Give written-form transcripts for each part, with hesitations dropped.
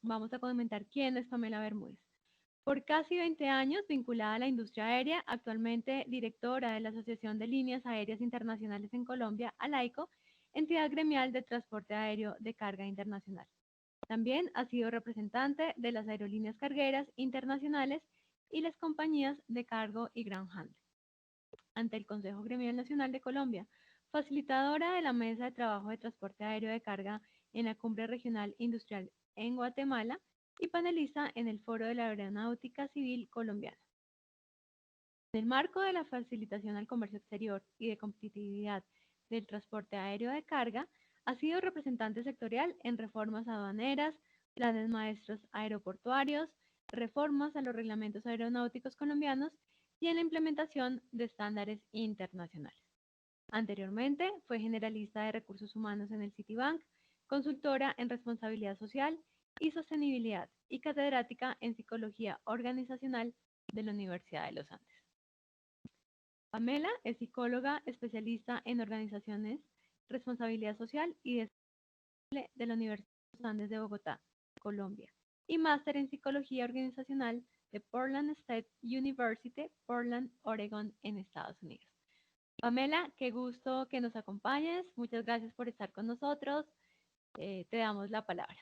Vamos a comentar quién es Pamela Bermúdez. Por casi 20 años vinculada a la industria aérea, actualmente directora de la Asociación de Líneas Aéreas Internacionales en Colombia, ALAICO, entidad gremial de transporte aéreo de carga internacional. También ha sido representante de las aerolíneas cargueras internacionales y las compañías de cargo y ground handling ante el Consejo Gremial Nacional de Colombia, facilitadora de la Mesa de Trabajo de Transporte Aéreo de Carga en la Cumbre Regional Industrial en Guatemala y panelista en el Foro de la Aeronáutica Civil Colombiana. En el marco de la facilitación al comercio exterior y de competitividad del transporte aéreo de carga, ha sido representante sectorial en reformas aduaneras, planes maestros aeroportuarios, reformas a los reglamentos aeronáuticos colombianos y en la implementación de estándares internacionales. Anteriormente fue generalista de recursos humanos en el Citibank, consultora en responsabilidad social y sostenibilidad y catedrática en psicología organizacional de la Universidad de los Andes. Pamela es psicóloga especialista en organizaciones, responsabilidad social y desarrollo de la Universidad de los Andes de Bogotá, Colombia, y máster en psicología organizacional de Portland State University, Portland, Oregon, en Estados Unidos. Pamela, qué gusto que nos acompañes. Muchas gracias por estar con nosotros. Te damos la palabra.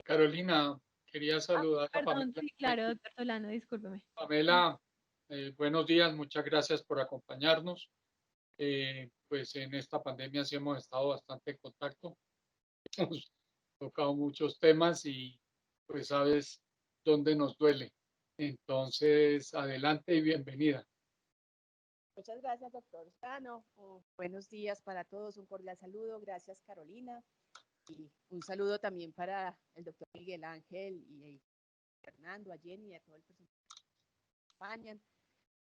Carolina, quería saludar a Perdón, Pamela. sí, claro, doctor Solano, discúlpeme. Pamela, buenos días, muchas gracias por acompañarnos. Pues en esta pandemia sí hemos estado bastante en contacto, hemos tocado muchos temas y pues sabes dónde nos duele. Entonces, adelante y bienvenida. Muchas gracias, doctor Cano. Buenos días para todos, un cordial saludo. Gracias, Carolina. Y un saludo también para el doctor Miguel Ángel y Fernando, a Jenny y a todo el personal que nos acompañan.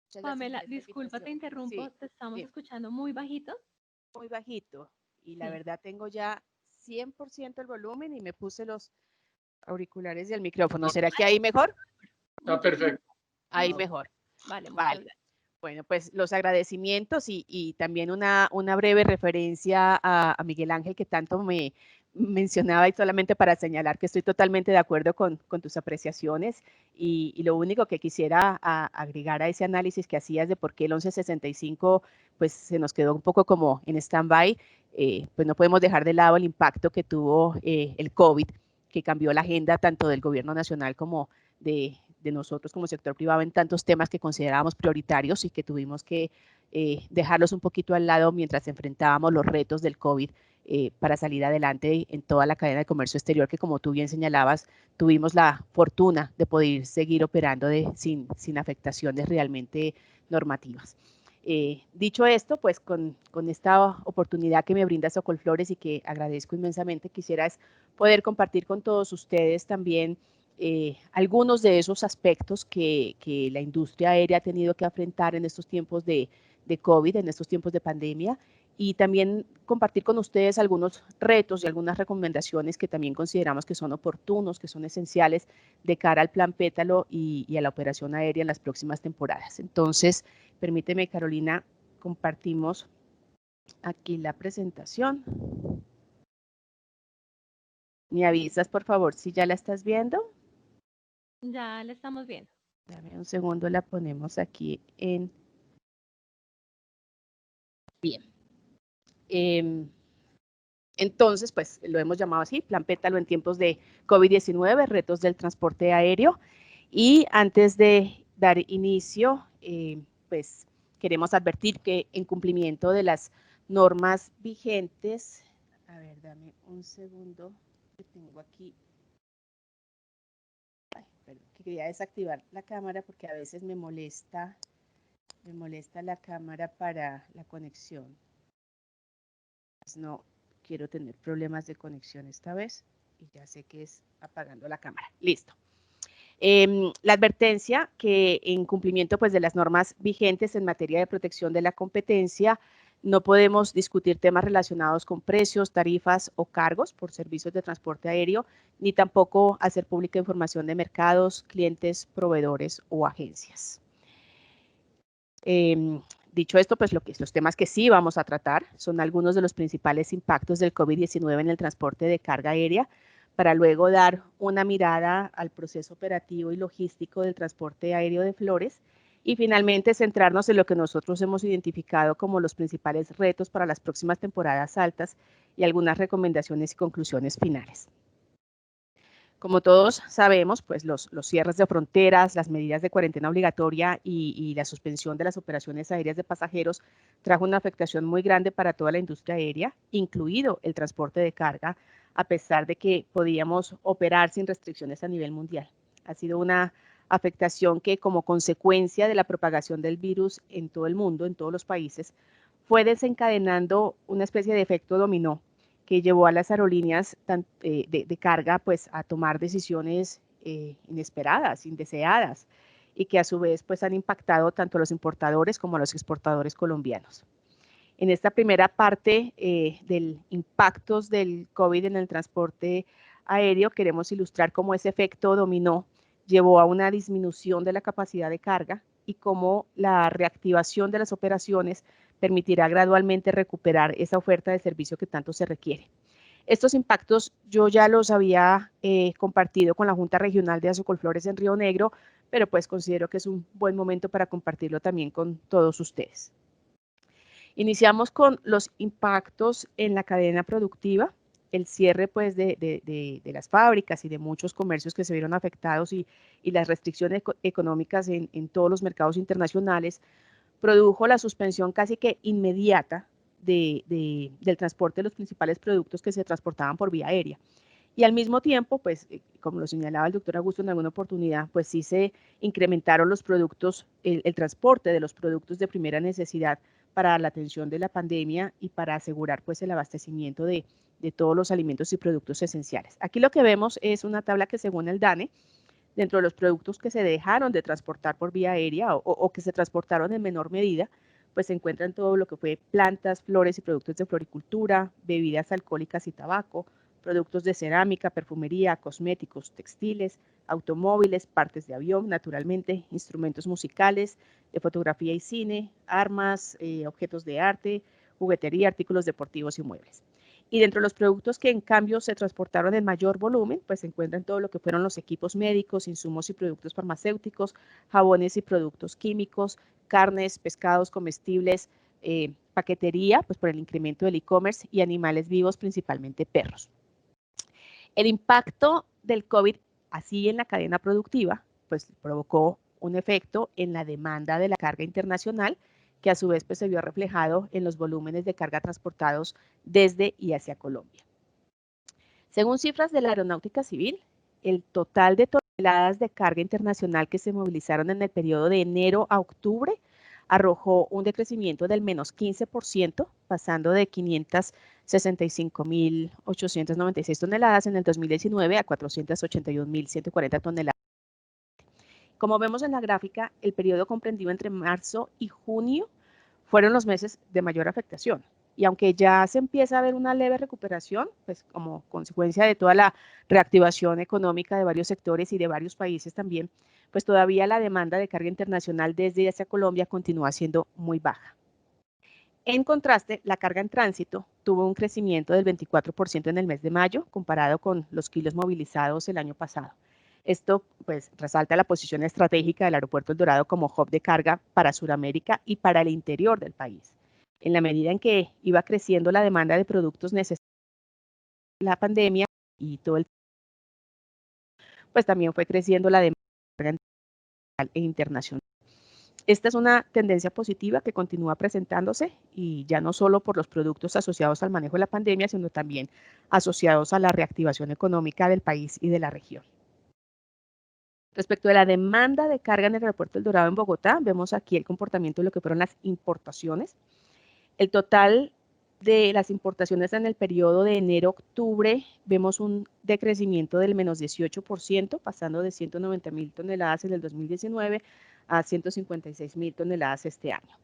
Muchas gracias Pamela, por esta disculpa, te invitación. interrumpo, Sí, te estamos sí, escuchando muy bajito. muy bajito. Y la Sí. verdad tengo ya 100% el volumen y me puse los auriculares y el micrófono. ¿Será que ahí mejor? Está Muchísimo, perfecto. Ahí muchísimo. mejor. Vale, muchas Vale. gracias. Bueno, pues los agradecimientos y también una breve referencia a Miguel Ángel que tanto me mencionaba y solamente para señalar que estoy totalmente de acuerdo con tus apreciaciones y lo único que quisiera agregar a ese análisis que hacías de por qué el 1165 pues se nos quedó un poco como en stand-by, pues no podemos dejar de lado el impacto que tuvo el COVID, que cambió la agenda tanto del gobierno nacional como de nosotros como sector privado en tantos temas que considerábamos prioritarios y que tuvimos que dejarlos un poquito al lado mientras enfrentábamos los retos del COVID para salir adelante en toda la cadena de comercio exterior que, como tú bien señalabas, tuvimos la fortuna de poder seguir operando sin afectaciones realmente normativas. Dicho esto, pues con esta oportunidad que me brinda Socolflores y que agradezco inmensamente, quisiera poder compartir con todos ustedes también algunos de esos aspectos que la industria aérea ha tenido que enfrentar en estos tiempos de COVID, en estos tiempos de pandemia, y también compartir con ustedes algunos retos y algunas recomendaciones que también consideramos que son oportunos, que son esenciales de cara al plan Pétalo y a la operación aérea en las próximas temporadas. Entonces, permíteme, Carolina, compartimos aquí la presentación. ¿Me avisas, por favor, si ya la estás viendo? Ya la estamos viendo. Dame un segundo, la ponemos aquí en... Bien. Entonces, pues lo hemos llamado así, Plan Pétalo en tiempos de COVID-19, retos del transporte aéreo. Y antes de dar inicio, pues queremos advertir que en cumplimiento de las normas vigentes, a ver, dame un segundo, que tengo aquí, ay, perdón, que quería desactivar la cámara porque a veces me molesta la cámara para la conexión. Pues no quiero tener problemas de conexión esta vez y ya sé que es apagando la cámara. Listo. La advertencia que en cumplimiento pues, de las normas vigentes en materia de protección de la competencia, no podemos discutir temas relacionados con precios, tarifas o cargos por servicios de transporte aéreo, ni tampoco hacer pública información de mercados, clientes, proveedores o agencias. Dicho esto, pues los temas que sí vamos a tratar son algunos de los principales impactos del COVID-19 en el transporte de carga aérea, para luego dar una mirada al proceso operativo y logístico del transporte aéreo de flores y finalmente centrarnos en lo que nosotros hemos identificado como los principales retos para las próximas temporadas altas y algunas recomendaciones y conclusiones finales. Como todos sabemos, pues los cierres de fronteras, las medidas de cuarentena obligatoria y la suspensión de las operaciones aéreas de pasajeros trajo una afectación muy grande para toda la industria aérea, incluido el transporte de carga, a pesar de que podíamos operar sin restricciones a nivel mundial. Ha sido una afectación que, como consecuencia de la propagación del virus en todo el mundo, en todos los países, fue desencadenando una especie de efecto dominó que llevó a las aerolíneas de carga pues, a tomar decisiones inesperadas, indeseadas, y que a su vez pues, han impactado tanto a los importadores como a los exportadores colombianos. En esta primera parte del impactos del COVID en el transporte aéreo, queremos ilustrar cómo ese efecto dominó llevó a una disminución de la capacidad de carga y cómo la reactivación de las operaciones permitirá gradualmente recuperar esa oferta de servicio que tanto se requiere. Estos impactos yo ya los había compartido con la Junta Regional de Azocolflores en Río Negro, pero pues considero que es un buen momento para compartirlo también con todos ustedes. Iniciamos con los impactos en la cadena productiva, el cierre pues, de las fábricas y de muchos comercios que se vieron afectados y las restricciones económicas en todos los mercados internacionales produjo la suspensión casi que inmediata del transporte de los principales productos que se transportaban por vía aérea. Y al mismo tiempo, pues, como lo señalaba el doctor Augusto en alguna oportunidad, pues sí se incrementaron los productos, el transporte de los productos de primera necesidad para la atención de la pandemia y para asegurar pues el abastecimiento de todos los alimentos y productos esenciales. Aquí lo que vemos es una tabla que según el DANE, dentro de los productos que se dejaron de transportar por vía aérea o que se transportaron en menor medida, pues se encuentran todo lo que fue plantas, flores y productos de floricultura, bebidas alcohólicas y tabaco, productos de cerámica, perfumería, cosméticos, textiles, automóviles, partes de avión, naturalmente, instrumentos musicales, de fotografía y cine, armas, objetos de arte, juguetería, artículos deportivos y muebles. Y dentro de los productos que en cambio se transportaron en mayor volumen, pues se encuentran todo lo que fueron los equipos médicos, insumos y productos farmacéuticos, jabones y productos químicos, carnes, pescados comestibles, paquetería, pues por el incremento del e-commerce y animales vivos, principalmente perros. El impacto del COVID así en la cadena productiva, pues provocó un efecto en la demanda de la carga internacional, que a su vez pues, se vio reflejado en los volúmenes de carga transportados desde y hacia Colombia. Según cifras de la Aeronáutica Civil, el total de toneladas de carga internacional que se movilizaron en el periodo de enero a octubre arrojó un decrecimiento del menos 15%, pasando de 565.896 toneladas en el 2019 a 481.140 toneladas. Como vemos en la gráfica, el periodo comprendido entre marzo y junio fueron los meses de mayor afectación. Y aunque ya se empieza a ver una leve recuperación, pues como consecuencia de toda la reactivación económica de varios sectores y de varios países también, pues todavía la demanda de carga internacional desde y hacia Colombia continúa siendo muy baja. En contraste, la carga en tránsito tuvo un crecimiento del 24% en el mes de mayo, comparado con los kilos movilizados el año pasado. Esto pues resalta la posición estratégica del aeropuerto El Dorado como hub de carga para Sudamérica y para el interior del país. En la medida en que iba creciendo la demanda de productos necesarios de la pandemia y todo el pues también fue creciendo la demanda nacional e internacional. Esta es una tendencia positiva que continúa presentándose y ya no solo por los productos asociados al manejo de la pandemia, sino también asociados a la reactivación económica del país y de la región. Respecto a la demanda de carga en el aeropuerto El Dorado en Bogotá, vemos aquí el comportamiento de lo que fueron las importaciones. El total de las importaciones en el periodo de enero-octubre, vemos un decrecimiento del menos 18%, pasando de 190.000 toneladas en el 2019 a 156.000 toneladas este año.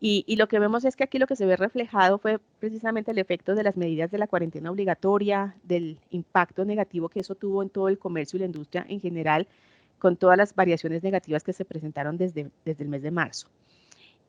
Y lo que vemos es que aquí lo que se ve reflejado fue precisamente el efecto de las medidas de la cuarentena obligatoria, del impacto negativo que eso tuvo en todo el comercio y la industria en general, con todas las variaciones negativas que se presentaron desde el mes de marzo.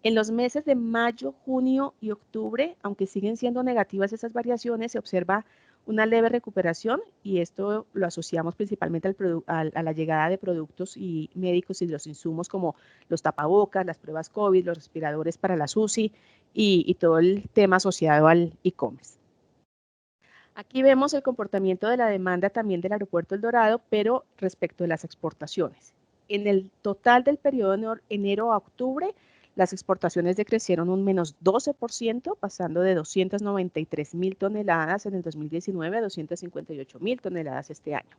En los meses de mayo, junio y octubre, aunque siguen siendo negativas esas variaciones, se observa una leve recuperación, y esto lo asociamos principalmente a la llegada de productos y médicos y de los insumos como los tapabocas, las pruebas COVID, los respiradores para las UCI y todo el tema asociado al e-commerce. Aquí vemos el comportamiento de la demanda también del aeropuerto El Dorado, pero respecto de las exportaciones. En el total del periodo de enero a octubre, las exportaciones decrecieron un menos 12%, pasando de 293.000 toneladas en el 2019 a 258.000 toneladas este año.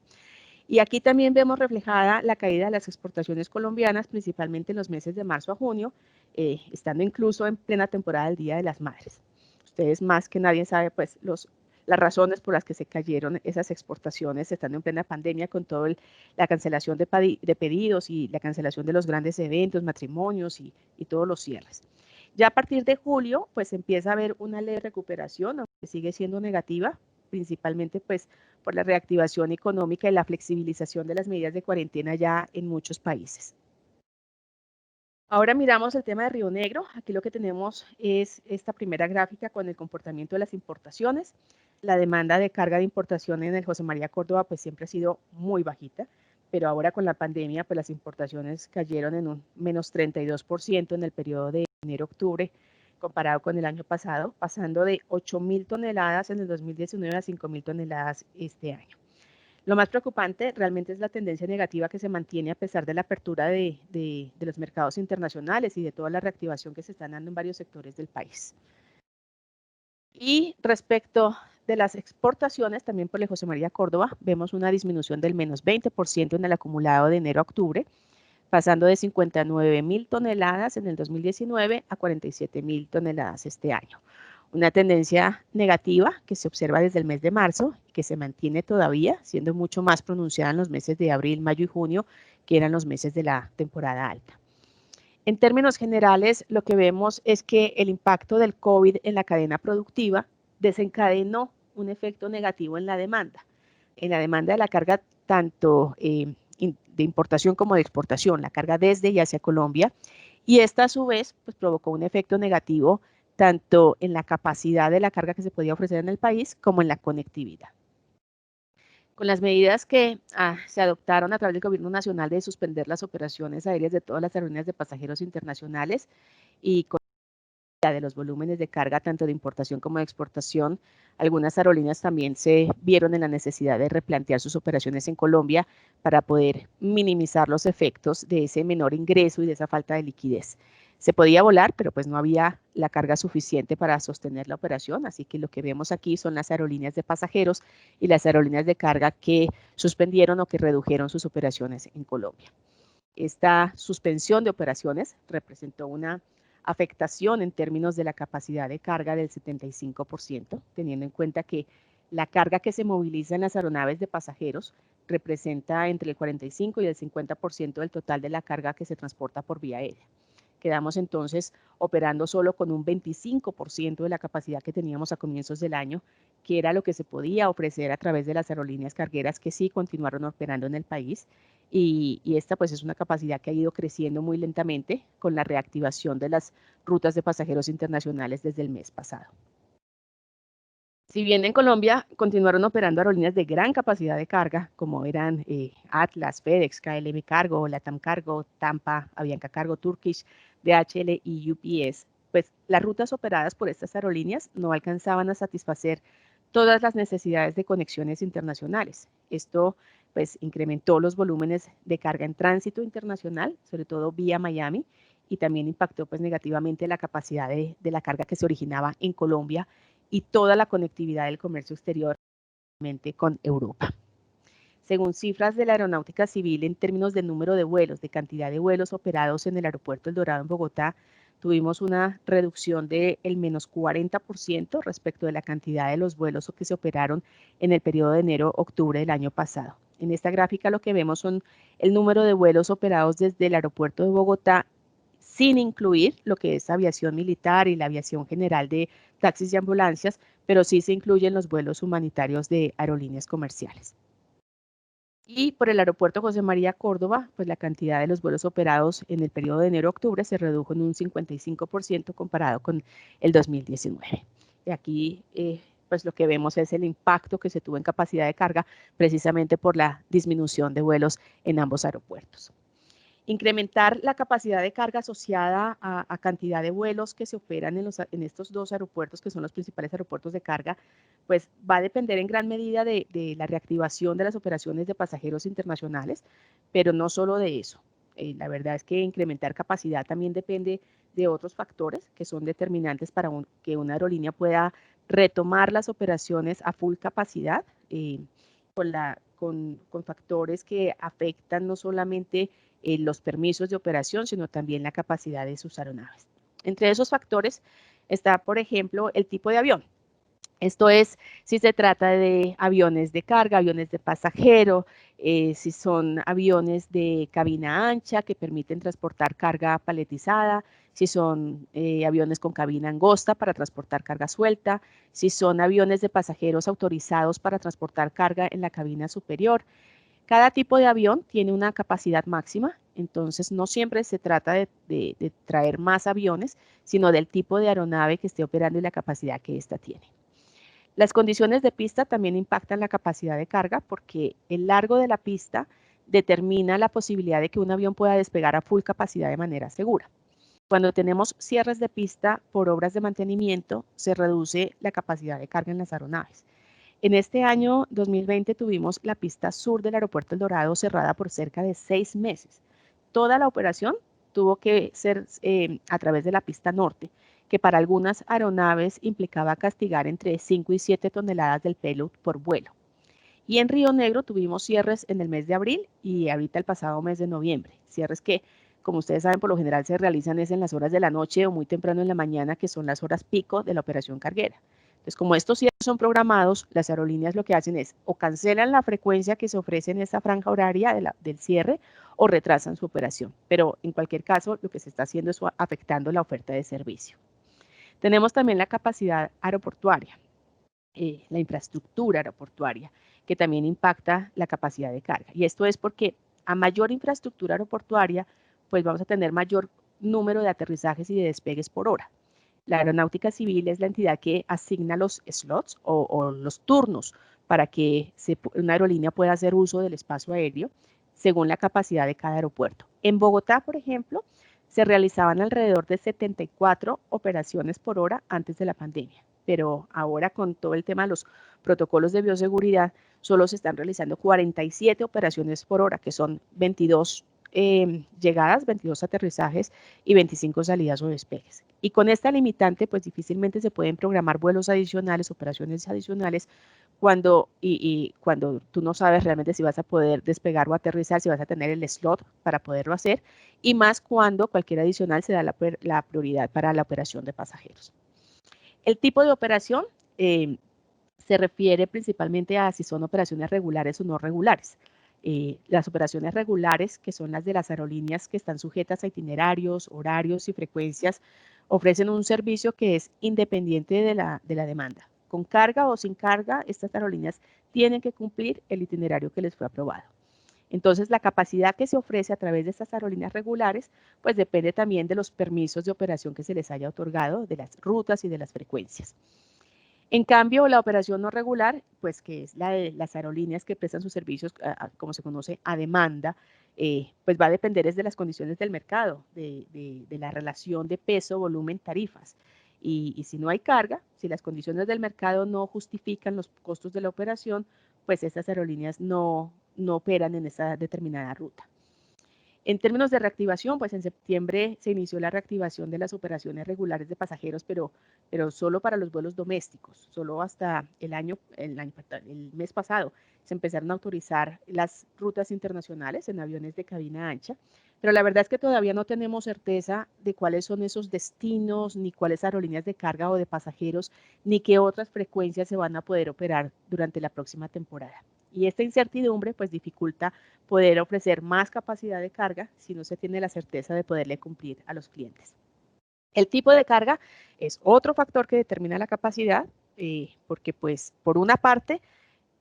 Y aquí también vemos reflejada la caída de las exportaciones colombianas, principalmente en los meses de marzo a junio, estando incluso en plena temporada del Día de las Madres. Ustedes más que nadie saben pues las razones por las que se cayeron esas exportaciones estando en plena pandemia, con toda la cancelación de pedidos y la cancelación de los grandes eventos, matrimonios y todos los cierres. Ya a partir de julio, pues empieza a haber una leve recuperación, aunque sigue siendo negativa, principalmente pues por la reactivación económica y la flexibilización de las medidas de cuarentena ya en muchos países. Ahora miramos el tema de Río Negro. Aquí lo que tenemos es esta primera gráfica con el comportamiento de las importaciones. La demanda de carga de importación en el José María Córdoba pues siempre ha sido muy bajita, pero ahora con la pandemia pues las importaciones cayeron en un menos 32% en el periodo de enero-octubre comparado con el año pasado, pasando de 8.000 toneladas en el 2019 a 5.000 toneladas este año. Lo más preocupante realmente es la tendencia negativa que se mantiene a pesar de la apertura de los mercados internacionales y de toda la reactivación que se está dando en varios sectores del país. Y respecto de las exportaciones, también por el José María Córdoba, vemos una disminución del menos 20% en el acumulado de enero a octubre, pasando de 59.000 toneladas en el 2019 a 47.000 toneladas este año. Una tendencia negativa que se observa desde el mes de marzo, que se mantiene todavía, siendo mucho más pronunciada en los meses de abril, mayo y junio, que eran los meses de la temporada alta. En términos generales, lo que vemos es que el impacto del COVID en la cadena productiva desencadenó un efecto negativo en la demanda de la carga tanto de importación como de exportación, la carga desde y hacia Colombia, y esta a su vez pues, provocó un efecto negativo tanto en la capacidad de la carga que se podía ofrecer en el país como en la conectividad. Con las medidas que se adoptaron a través del Gobierno Nacional de suspender las operaciones aéreas de todas las aerolíneas de pasajeros internacionales y con de los volúmenes de carga tanto de importación como de exportación, algunas aerolíneas también se vieron en la necesidad de replantear sus operaciones en Colombia para poder minimizar los efectos de ese menor ingreso y de esa falta de liquidez. Se podía volar, pero pues no había la carga suficiente para sostener la operación, así que lo que vemos aquí son las aerolíneas de pasajeros y las aerolíneas de carga que suspendieron o que redujeron sus operaciones en Colombia. Esta suspensión de operaciones representó una afectación en términos de la capacidad de carga del 75%, teniendo en cuenta que la carga que se moviliza en las aeronaves de pasajeros representa entre el 45 y el 50% del total de la carga que se transporta por vía aérea. Quedamos entonces operando solo con un 25% de la capacidad que teníamos a comienzos del año, que era lo que se podía ofrecer a través de las aerolíneas cargueras que sí continuaron operando en el país. Y esta pues es una capacidad que ha ido creciendo muy lentamente con la reactivación de las rutas de pasajeros internacionales desde el mes pasado. Si bien en Colombia continuaron operando aerolíneas de gran capacidad de carga, como eran Atlas, FedEx, KLM Cargo, Latam Cargo, Tampa, Avianca Cargo, Turkish, DHL y UPS, pues las rutas operadas por estas aerolíneas no alcanzaban a satisfacer todas las necesidades de conexiones internacionales. Esto pues incrementó los volúmenes de carga en tránsito internacional, sobre todo vía Miami, y también impactó pues negativamente la capacidad de la carga que se originaba en Colombia y toda la conectividad del comercio exterior con Europa. Según cifras de la Aeronáutica Civil, en términos de número de vuelos, de cantidad de vuelos operados en el aeropuerto El Dorado en Bogotá, tuvimos una reducción del menos 40% respecto de la cantidad de los vuelos que se operaron en el periodo de enero-octubre del año pasado. En esta gráfica lo que vemos son el número de vuelos operados desde el aeropuerto de Bogotá, sin incluir lo que es aviación militar y la aviación general de taxis y ambulancias, pero sí se incluyen los vuelos humanitarios de aerolíneas comerciales. Y por el aeropuerto José María Córdoba, pues la cantidad de los vuelos operados en el periodo de enero-octubre se redujo en un 55% comparado con el 2019. Y aquí pues lo que vemos es el impacto que se tuvo en capacidad de carga precisamente por la disminución de vuelos en ambos aeropuertos. Incrementar la capacidad de carga asociada a cantidad de vuelos que se operan en estos dos aeropuertos, que son los principales aeropuertos de carga, pues va a depender en gran medida de la reactivación de las operaciones de pasajeros internacionales, pero no solo de eso. La verdad es que incrementar capacidad también depende de otros factores que son determinantes para que una aerolínea pueda retomar las operaciones a full capacidad, con factores que afectan no solamente los permisos de operación, sino también la capacidad de sus aeronaves. Entre esos factores está, por ejemplo, el tipo de avión. Esto es, si se trata de aviones de carga, aviones de pasajero, si son aviones de cabina ancha que permiten transportar carga paletizada, si son aviones con cabina angosta para transportar carga suelta, si son aviones de pasajeros autorizados para transportar carga en la cabina superior. Cada tipo de avión tiene una capacidad máxima, entonces no siempre se trata de traer más aviones, sino del tipo de aeronave que esté operando y la capacidad que ésta tiene. Las condiciones de pista también impactan la capacidad de carga porque el largo de la pista determina la posibilidad de que un avión pueda despegar a full capacidad de manera segura. Cuando tenemos cierres de pista por obras de mantenimiento, se reduce la capacidad de carga en las aeronaves. En este año 2020 tuvimos la pista sur del aeropuerto El Dorado cerrada por cerca de 6 meses. Toda la operación tuvo que ser a través de la pista norte, que para algunas aeronaves implicaba castigar entre 5 y 7 toneladas del payload por vuelo. Y en Río Negro tuvimos cierres en el mes de abril y ahorita el pasado mes de noviembre. Cierres que, como ustedes saben, por lo general se realizan es en las horas de la noche o muy temprano en la mañana, que son las horas pico de la operación carguera. Entonces, como estos cierres son programados, las aerolíneas lo que hacen es o cancelan la frecuencia que se ofrece en esta franja horaria del cierre o retrasan su operación. Pero en cualquier caso, lo que se está haciendo es afectando la oferta de servicio. Tenemos también la capacidad aeroportuaria, la infraestructura aeroportuaria, que también impacta la capacidad de carga. Y esto es porque a mayor infraestructura aeroportuaria, pues vamos a tener mayor número de aterrizajes y de despegues por hora. La Aeronáutica Civil es la entidad que asigna los slots o los turnos para que una aerolínea pueda hacer uso del espacio aéreo según la capacidad de cada aeropuerto. En Bogotá, por ejemplo, se realizaban alrededor de 74 operaciones por hora antes de la pandemia, pero ahora con todo el tema de los protocolos de bioseguridad, solo se están realizando 47 operaciones por hora, que son 22 llegadas, 22 aterrizajes y 25 salidas o despegues. Y con esta limitante, pues difícilmente se pueden programar vuelos adicionales, operaciones adicionales, cuando tú no sabes realmente si vas a poder despegar o aterrizar, si vas a tener el slot para poderlo hacer, y más cuando cualquier adicional se da la prioridad para la operación de pasajeros. El tipo de operación se refiere principalmente a si son operaciones regulares o no regulares. Las operaciones regulares, que son las de las aerolíneas que están sujetas a itinerarios, horarios y frecuencias, ofrecen un servicio que es independiente de la demanda. Con carga o sin carga, estas aerolíneas tienen que cumplir el itinerario que les fue aprobado. Entonces, la capacidad que se ofrece a través de estas aerolíneas regulares, pues depende también de los permisos de operación que se les haya otorgado, de las rutas y de las frecuencias. En cambio, la operación no regular, pues que es la de las aerolíneas que prestan sus servicios, como se conoce, a demanda, pues va a depender de las condiciones del mercado, de la relación de peso, volumen, tarifas. Y si no hay carga, si las condiciones del mercado no justifican los costos de la operación, pues estas aerolíneas no operan en esa determinada ruta. En términos de reactivación, pues en septiembre se inició la reactivación de las operaciones regulares de pasajeros, pero solo para los vuelos domésticos. Solo hasta el mes pasado se empezaron a autorizar las rutas internacionales en aviones de cabina ancha, pero la verdad es que todavía no tenemos certeza de cuáles son esos destinos, ni cuáles aerolíneas de carga o de pasajeros, ni qué otras frecuencias se van a poder operar durante la próxima temporada. Y esta incertidumbre pues dificulta poder ofrecer más capacidad de carga si no se tiene la certeza de poderle cumplir a los clientes. El tipo de carga es otro factor que determina la capacidad, porque pues por una parte,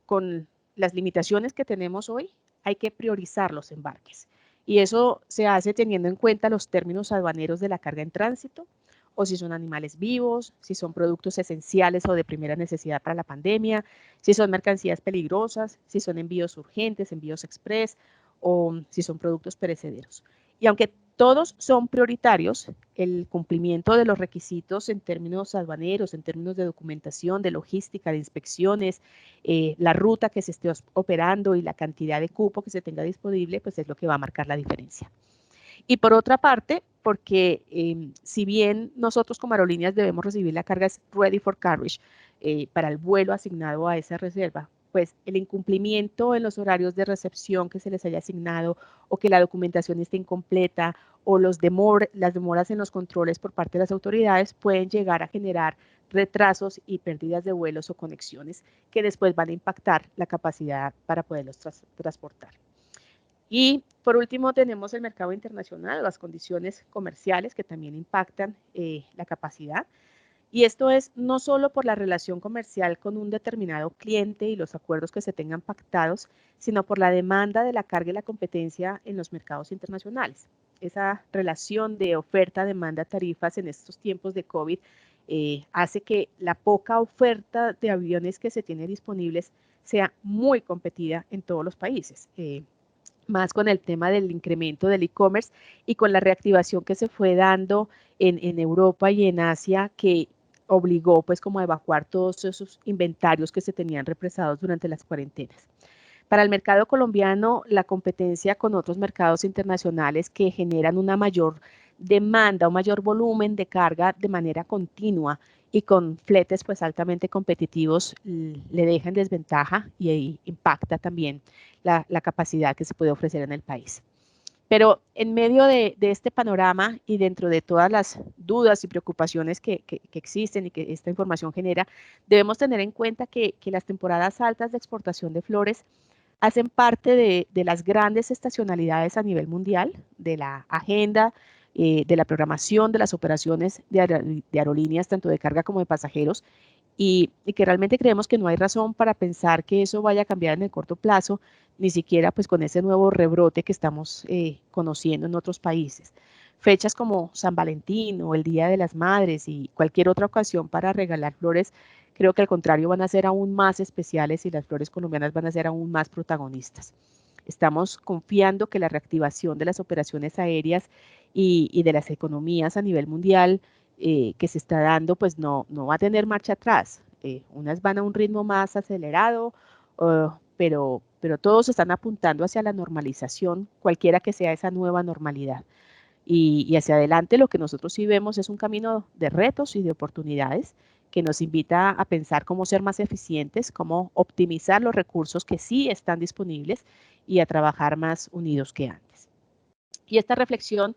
con las limitaciones que tenemos hoy, hay que priorizar los embarques. Y eso se hace teniendo en cuenta los términos aduaneros de la carga en tránsito, o si son animales vivos, si son productos esenciales o de primera necesidad para la pandemia, si son mercancías peligrosas, si son envíos urgentes, envíos express o si son productos perecederos. Y aunque todos son prioritarios, el cumplimiento de los requisitos en términos aduaneros, en términos de documentación, de logística, de inspecciones, la ruta que se esté operando y la cantidad de cupo que se tenga disponible, pues es lo que va a marcar la diferencia. Y por otra parte, porque si bien nosotros como aerolíneas debemos recibir la carga ready for carriage para el vuelo asignado a esa reserva, pues el incumplimiento en los horarios de recepción que se les haya asignado o que la documentación esté incompleta o las demoras en los controles por parte de las autoridades pueden llegar a generar retrasos y pérdidas de vuelos o conexiones que después van a impactar la capacidad para poderlos transportar. Y por último tenemos el mercado internacional, las condiciones comerciales que también impactan la capacidad. Y esto es no solo por la relación comercial con un determinado cliente y los acuerdos que se tengan pactados, sino por la demanda de la carga y la competencia en los mercados internacionales. Esa relación de oferta, demanda, tarifas en estos tiempos de COVID hace que la poca oferta de aviones que se tiene disponibles sea muy competida en todos los países. Más con el tema del incremento del e-commerce y con la reactivación que se fue dando en Europa y en Asia, que obligó pues como a evacuar todos esos inventarios que se tenían represados durante las cuarentenas. Para el mercado colombiano, la competencia con otros mercados internacionales que generan una mayor demanda, un mayor volumen de carga de manera continua y con fletes pues altamente competitivos, le deja en desventaja y ahí impacta también la capacidad que se puede ofrecer en el país. Pero en medio de este panorama y dentro de todas las dudas y preocupaciones que existen y que esta información genera, debemos tener en cuenta que las temporadas altas de exportación de flores hacen parte de las grandes estacionalidades a nivel mundial, de la agenda, de la programación de las operaciones de aerolíneas, tanto de carga como de pasajeros, y que realmente creemos que no hay razón para pensar que eso vaya a cambiar en el corto plazo, ni siquiera pues con ese nuevo rebrote que estamos conociendo en otros países. Fechas como San Valentín o el Día de las Madres y cualquier otra ocasión para regalar flores, creo que al contrario van a ser aún más especiales y las flores colombianas van a ser aún más protagonistas. Estamos confiando que la reactivación de las operaciones aéreas y de las economías a nivel mundial que se está dando, pues no va a tener marcha atrás. Unas van a un ritmo más acelerado, pero todos están apuntando hacia la normalización, cualquiera que sea esa nueva normalidad. Y hacia adelante lo que nosotros sí vemos es un camino de retos y de oportunidades que nos invita a pensar cómo ser más eficientes, cómo optimizar los recursos que sí están disponibles y a trabajar más unidos que antes. Y esta reflexión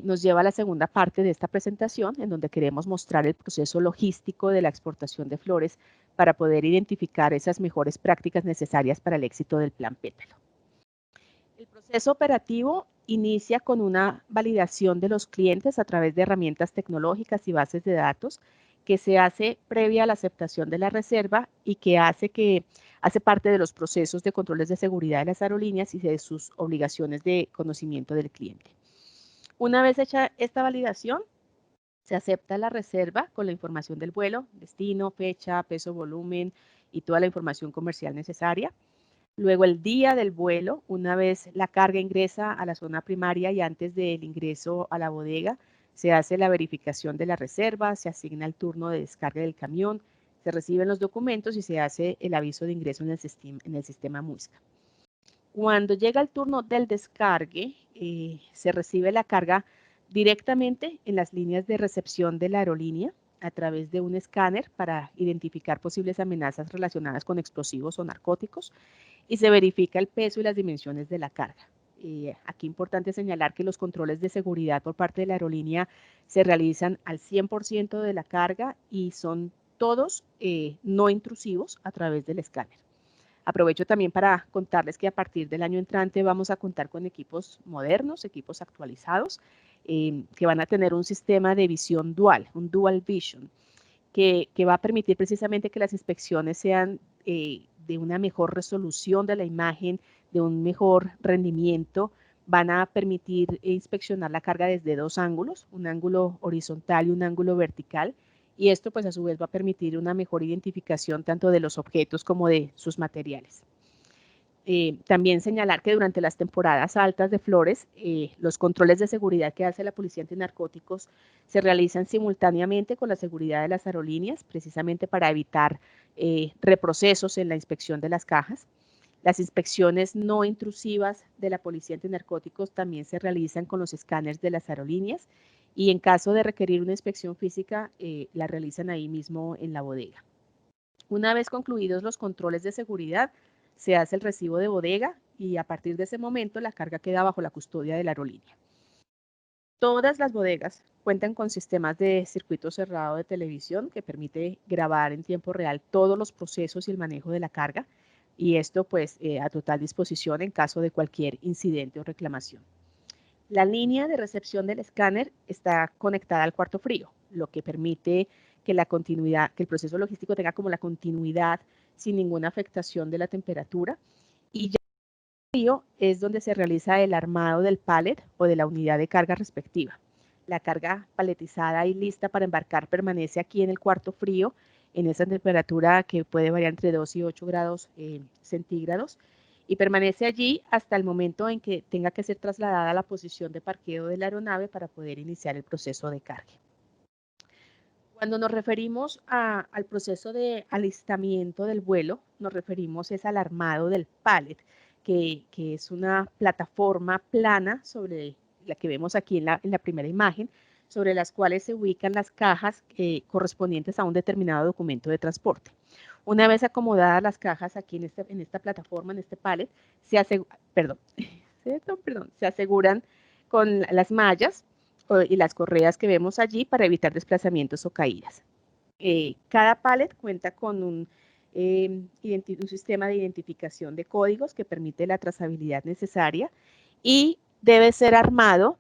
nos lleva a la segunda parte de esta presentación, en donde queremos mostrar el proceso logístico de la exportación de flores para poder identificar esas mejores prácticas necesarias para el éxito del Plan Pétalo. El proceso operativo inicia con una validación de los clientes a través de herramientas tecnológicas y bases de datos que se hace previa a la aceptación de la reserva y que hace parte de los procesos de controles de seguridad de las aerolíneas y de sus obligaciones de conocimiento del cliente. Una vez hecha esta validación, se acepta la reserva con la información del vuelo, destino, fecha, peso, volumen y toda la información comercial necesaria. Luego el día del vuelo, una vez la carga ingresa a la zona primaria y antes del ingreso a la bodega, se hace la verificación de la reserva, se asigna el turno de descarga del camión, se reciben los documentos y se hace el aviso de ingreso en el sistema Muisca. Cuando llega el turno del descargue, se recibe la carga directamente en las líneas de recepción de la aerolínea a través de un escáner para identificar posibles amenazas relacionadas con explosivos o narcóticos y se verifica el peso y las dimensiones de la carga. Aquí es importante señalar que los controles de seguridad por parte de la aerolínea se realizan al 100% de la carga y son todos no intrusivos a través del escáner. Aprovecho también para contarles que a partir del año entrante vamos a contar con equipos modernos, equipos actualizados, que van a tener un sistema de visión dual, un dual vision, que va a permitir precisamente que las inspecciones sean de una mejor resolución de la imagen, de un mejor rendimiento, van a permitir inspeccionar la carga desde dos ángulos, un ángulo horizontal y un ángulo vertical, y esto pues a su vez va a permitir una mejor identificación tanto de los objetos como de sus materiales. También señalar que durante las temporadas altas de flores, los controles de seguridad que hace la Policía Antinarcóticos se realizan simultáneamente con la seguridad de las aerolíneas, precisamente para evitar reprocesos en la inspección de las cajas. Las inspecciones no intrusivas de la Policía Antinarcóticos también se realizan con los escáneres de las aerolíneas y en caso de requerir una inspección física, la realizan ahí mismo en la bodega. Una vez concluidos los controles de seguridad, se hace el recibo de bodega y a partir de ese momento la carga queda bajo la custodia de la aerolínea. Todas las bodegas cuentan con sistemas de circuito cerrado de televisión que permite grabar en tiempo real todos los procesos y el manejo de la carga y esto pues a total disposición en caso de cualquier incidente o reclamación. La línea de recepción del escáner está conectada al cuarto frío, lo que permite que el proceso logístico tenga como la continuidad sin ninguna afectación de la temperatura. Y ya el frío es donde se realiza el armado del pallet o de la unidad de carga respectiva. La carga paletizada y lista para embarcar permanece aquí en el cuarto frío, en esa temperatura que puede variar entre 2 y 8 grados centígrados, y permanece allí hasta el momento en que tenga que ser trasladada a la posición de parqueo de la aeronave para poder iniciar el proceso de carga. Cuando nos referimos al proceso de alistamiento del vuelo, nos referimos al armado del pallet, que es una plataforma plana sobre la que vemos aquí en la primera imagen, sobre las cuales se ubican las cajas correspondientes a un determinado documento de transporte. Una vez acomodadas las cajas aquí en esta plataforma, en este pallet, se aseguran con las mallas y las correas que vemos allí para evitar desplazamientos o caídas. Cada pallet cuenta con un sistema de identificación de códigos que permite la trazabilidad necesaria y debe ser armado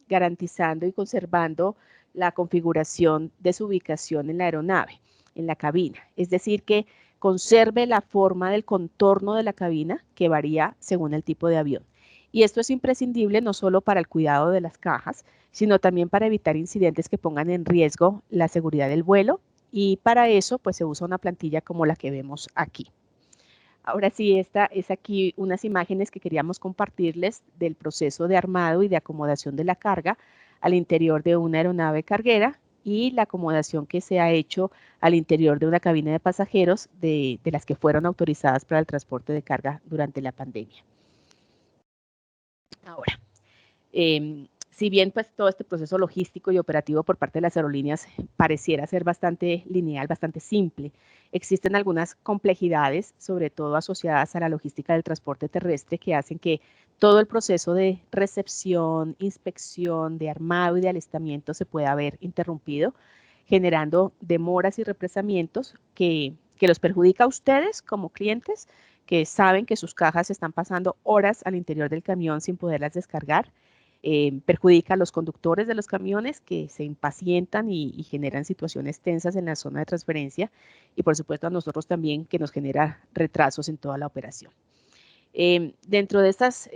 garantizando y conservando la configuración de su ubicación en la aeronave, en la cabina. Es decir, que conserve la forma del contorno de la cabina que varía según el tipo de avión. Y esto es imprescindible no solo para el cuidado de las cajas, sino también para evitar incidentes que pongan en riesgo la seguridad del vuelo y para eso pues se usa una plantilla como la que vemos aquí. Ahora sí, esta es aquí unas imágenes que queríamos compartirles del proceso de armado y de acomodación de la carga al interior de una aeronave carguera y la acomodación que se ha hecho al interior de una cabina de pasajeros de las que fueron autorizadas para el transporte de carga durante la pandemia. Ahora, si bien pues todo este proceso logístico y operativo por parte de las aerolíneas pareciera ser bastante lineal, bastante simple, existen algunas complejidades, sobre todo asociadas a la logística del transporte terrestre, que hacen que todo el proceso de recepción, inspección, de armado y de alistamiento se pueda ver interrumpido, generando demoras y represamientos que los perjudica a ustedes como clientes, que saben que sus cajas están pasando horas al interior del camión sin poderlas descargar. Perjudica a los conductores de los camiones que se impacientan y generan situaciones tensas en la zona de transferencia y por supuesto a nosotros también que nos genera retrasos en toda la operación. Dentro de estas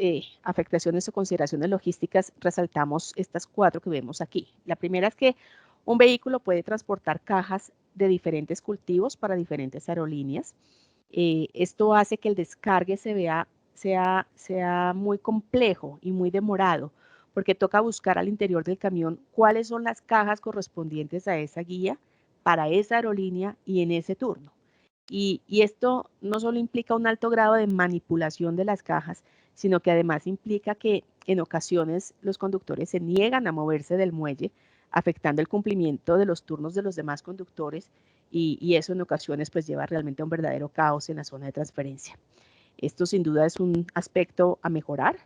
afectaciones o consideraciones logísticas resaltamos estas 4 que vemos aquí. La primera es que un vehículo puede transportar cajas de diferentes cultivos para diferentes aerolíneas. Esto hace que el descargue sea muy complejo y muy demorado, porque toca buscar al interior del camión cuáles son las cajas correspondientes a esa guía para esa aerolínea y en ese turno. Y esto no solo implica un alto grado de manipulación de las cajas, sino que además implica que en ocasiones los conductores se niegan a moverse del muelle, afectando el cumplimiento de los turnos de los demás conductores y eso en ocasiones pues lleva realmente a un verdadero caos en la zona de transferencia. Esto sin duda es un aspecto a mejorar,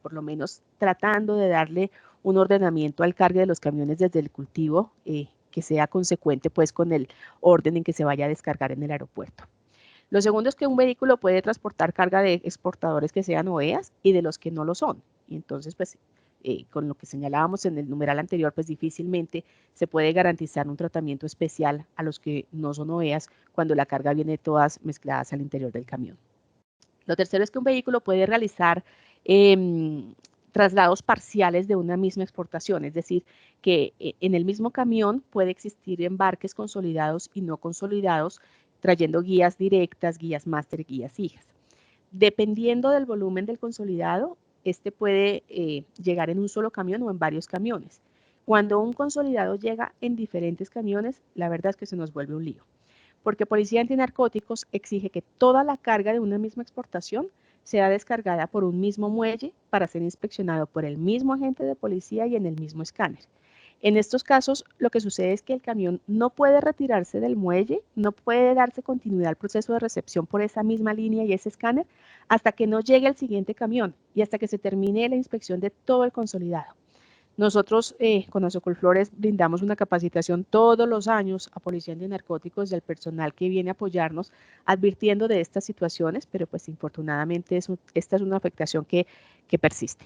por lo menos tratando de darle un ordenamiento al cargue de los camiones desde el cultivo que sea consecuente pues con el orden en que se vaya a descargar en el aeropuerto. Lo segundo es que un vehículo puede transportar carga de exportadores que sean OEAs y de los que no lo son. Y entonces pues con lo que señalábamos en el numeral anterior, pues difícilmente se puede garantizar un tratamiento especial a los que no son OEAs cuando la carga viene todas mezcladas al interior del camión. Lo tercero es que un vehículo puede realizar traslados parciales de una misma exportación, es decir, que en el mismo camión puede existir embarques consolidados y no consolidados, trayendo guías directas, guías máster, guías hijas. Dependiendo del volumen del consolidado, este puede llegar en un solo camión o en varios camiones. Cuando un consolidado llega en diferentes camiones, la verdad es que se nos vuelve un lío, porque Policía Antinarcóticos exige que toda la carga de una misma exportación sea descargada por un mismo muelle para ser inspeccionado por el mismo agente de policía y en el mismo escáner. En estos casos, lo que sucede es que el camión no puede retirarse del muelle, no puede darse continuidad al proceso de recepción por esa misma línea y ese escáner hasta que no llegue el siguiente camión y hasta que se termine la inspección de todo el consolidado. Nosotros con Azocolflores brindamos una capacitación todos los años a Policía Antinarcóticos y al personal que viene a apoyarnos advirtiendo de estas situaciones, pero pues infortunadamente esta es una afectación que persiste.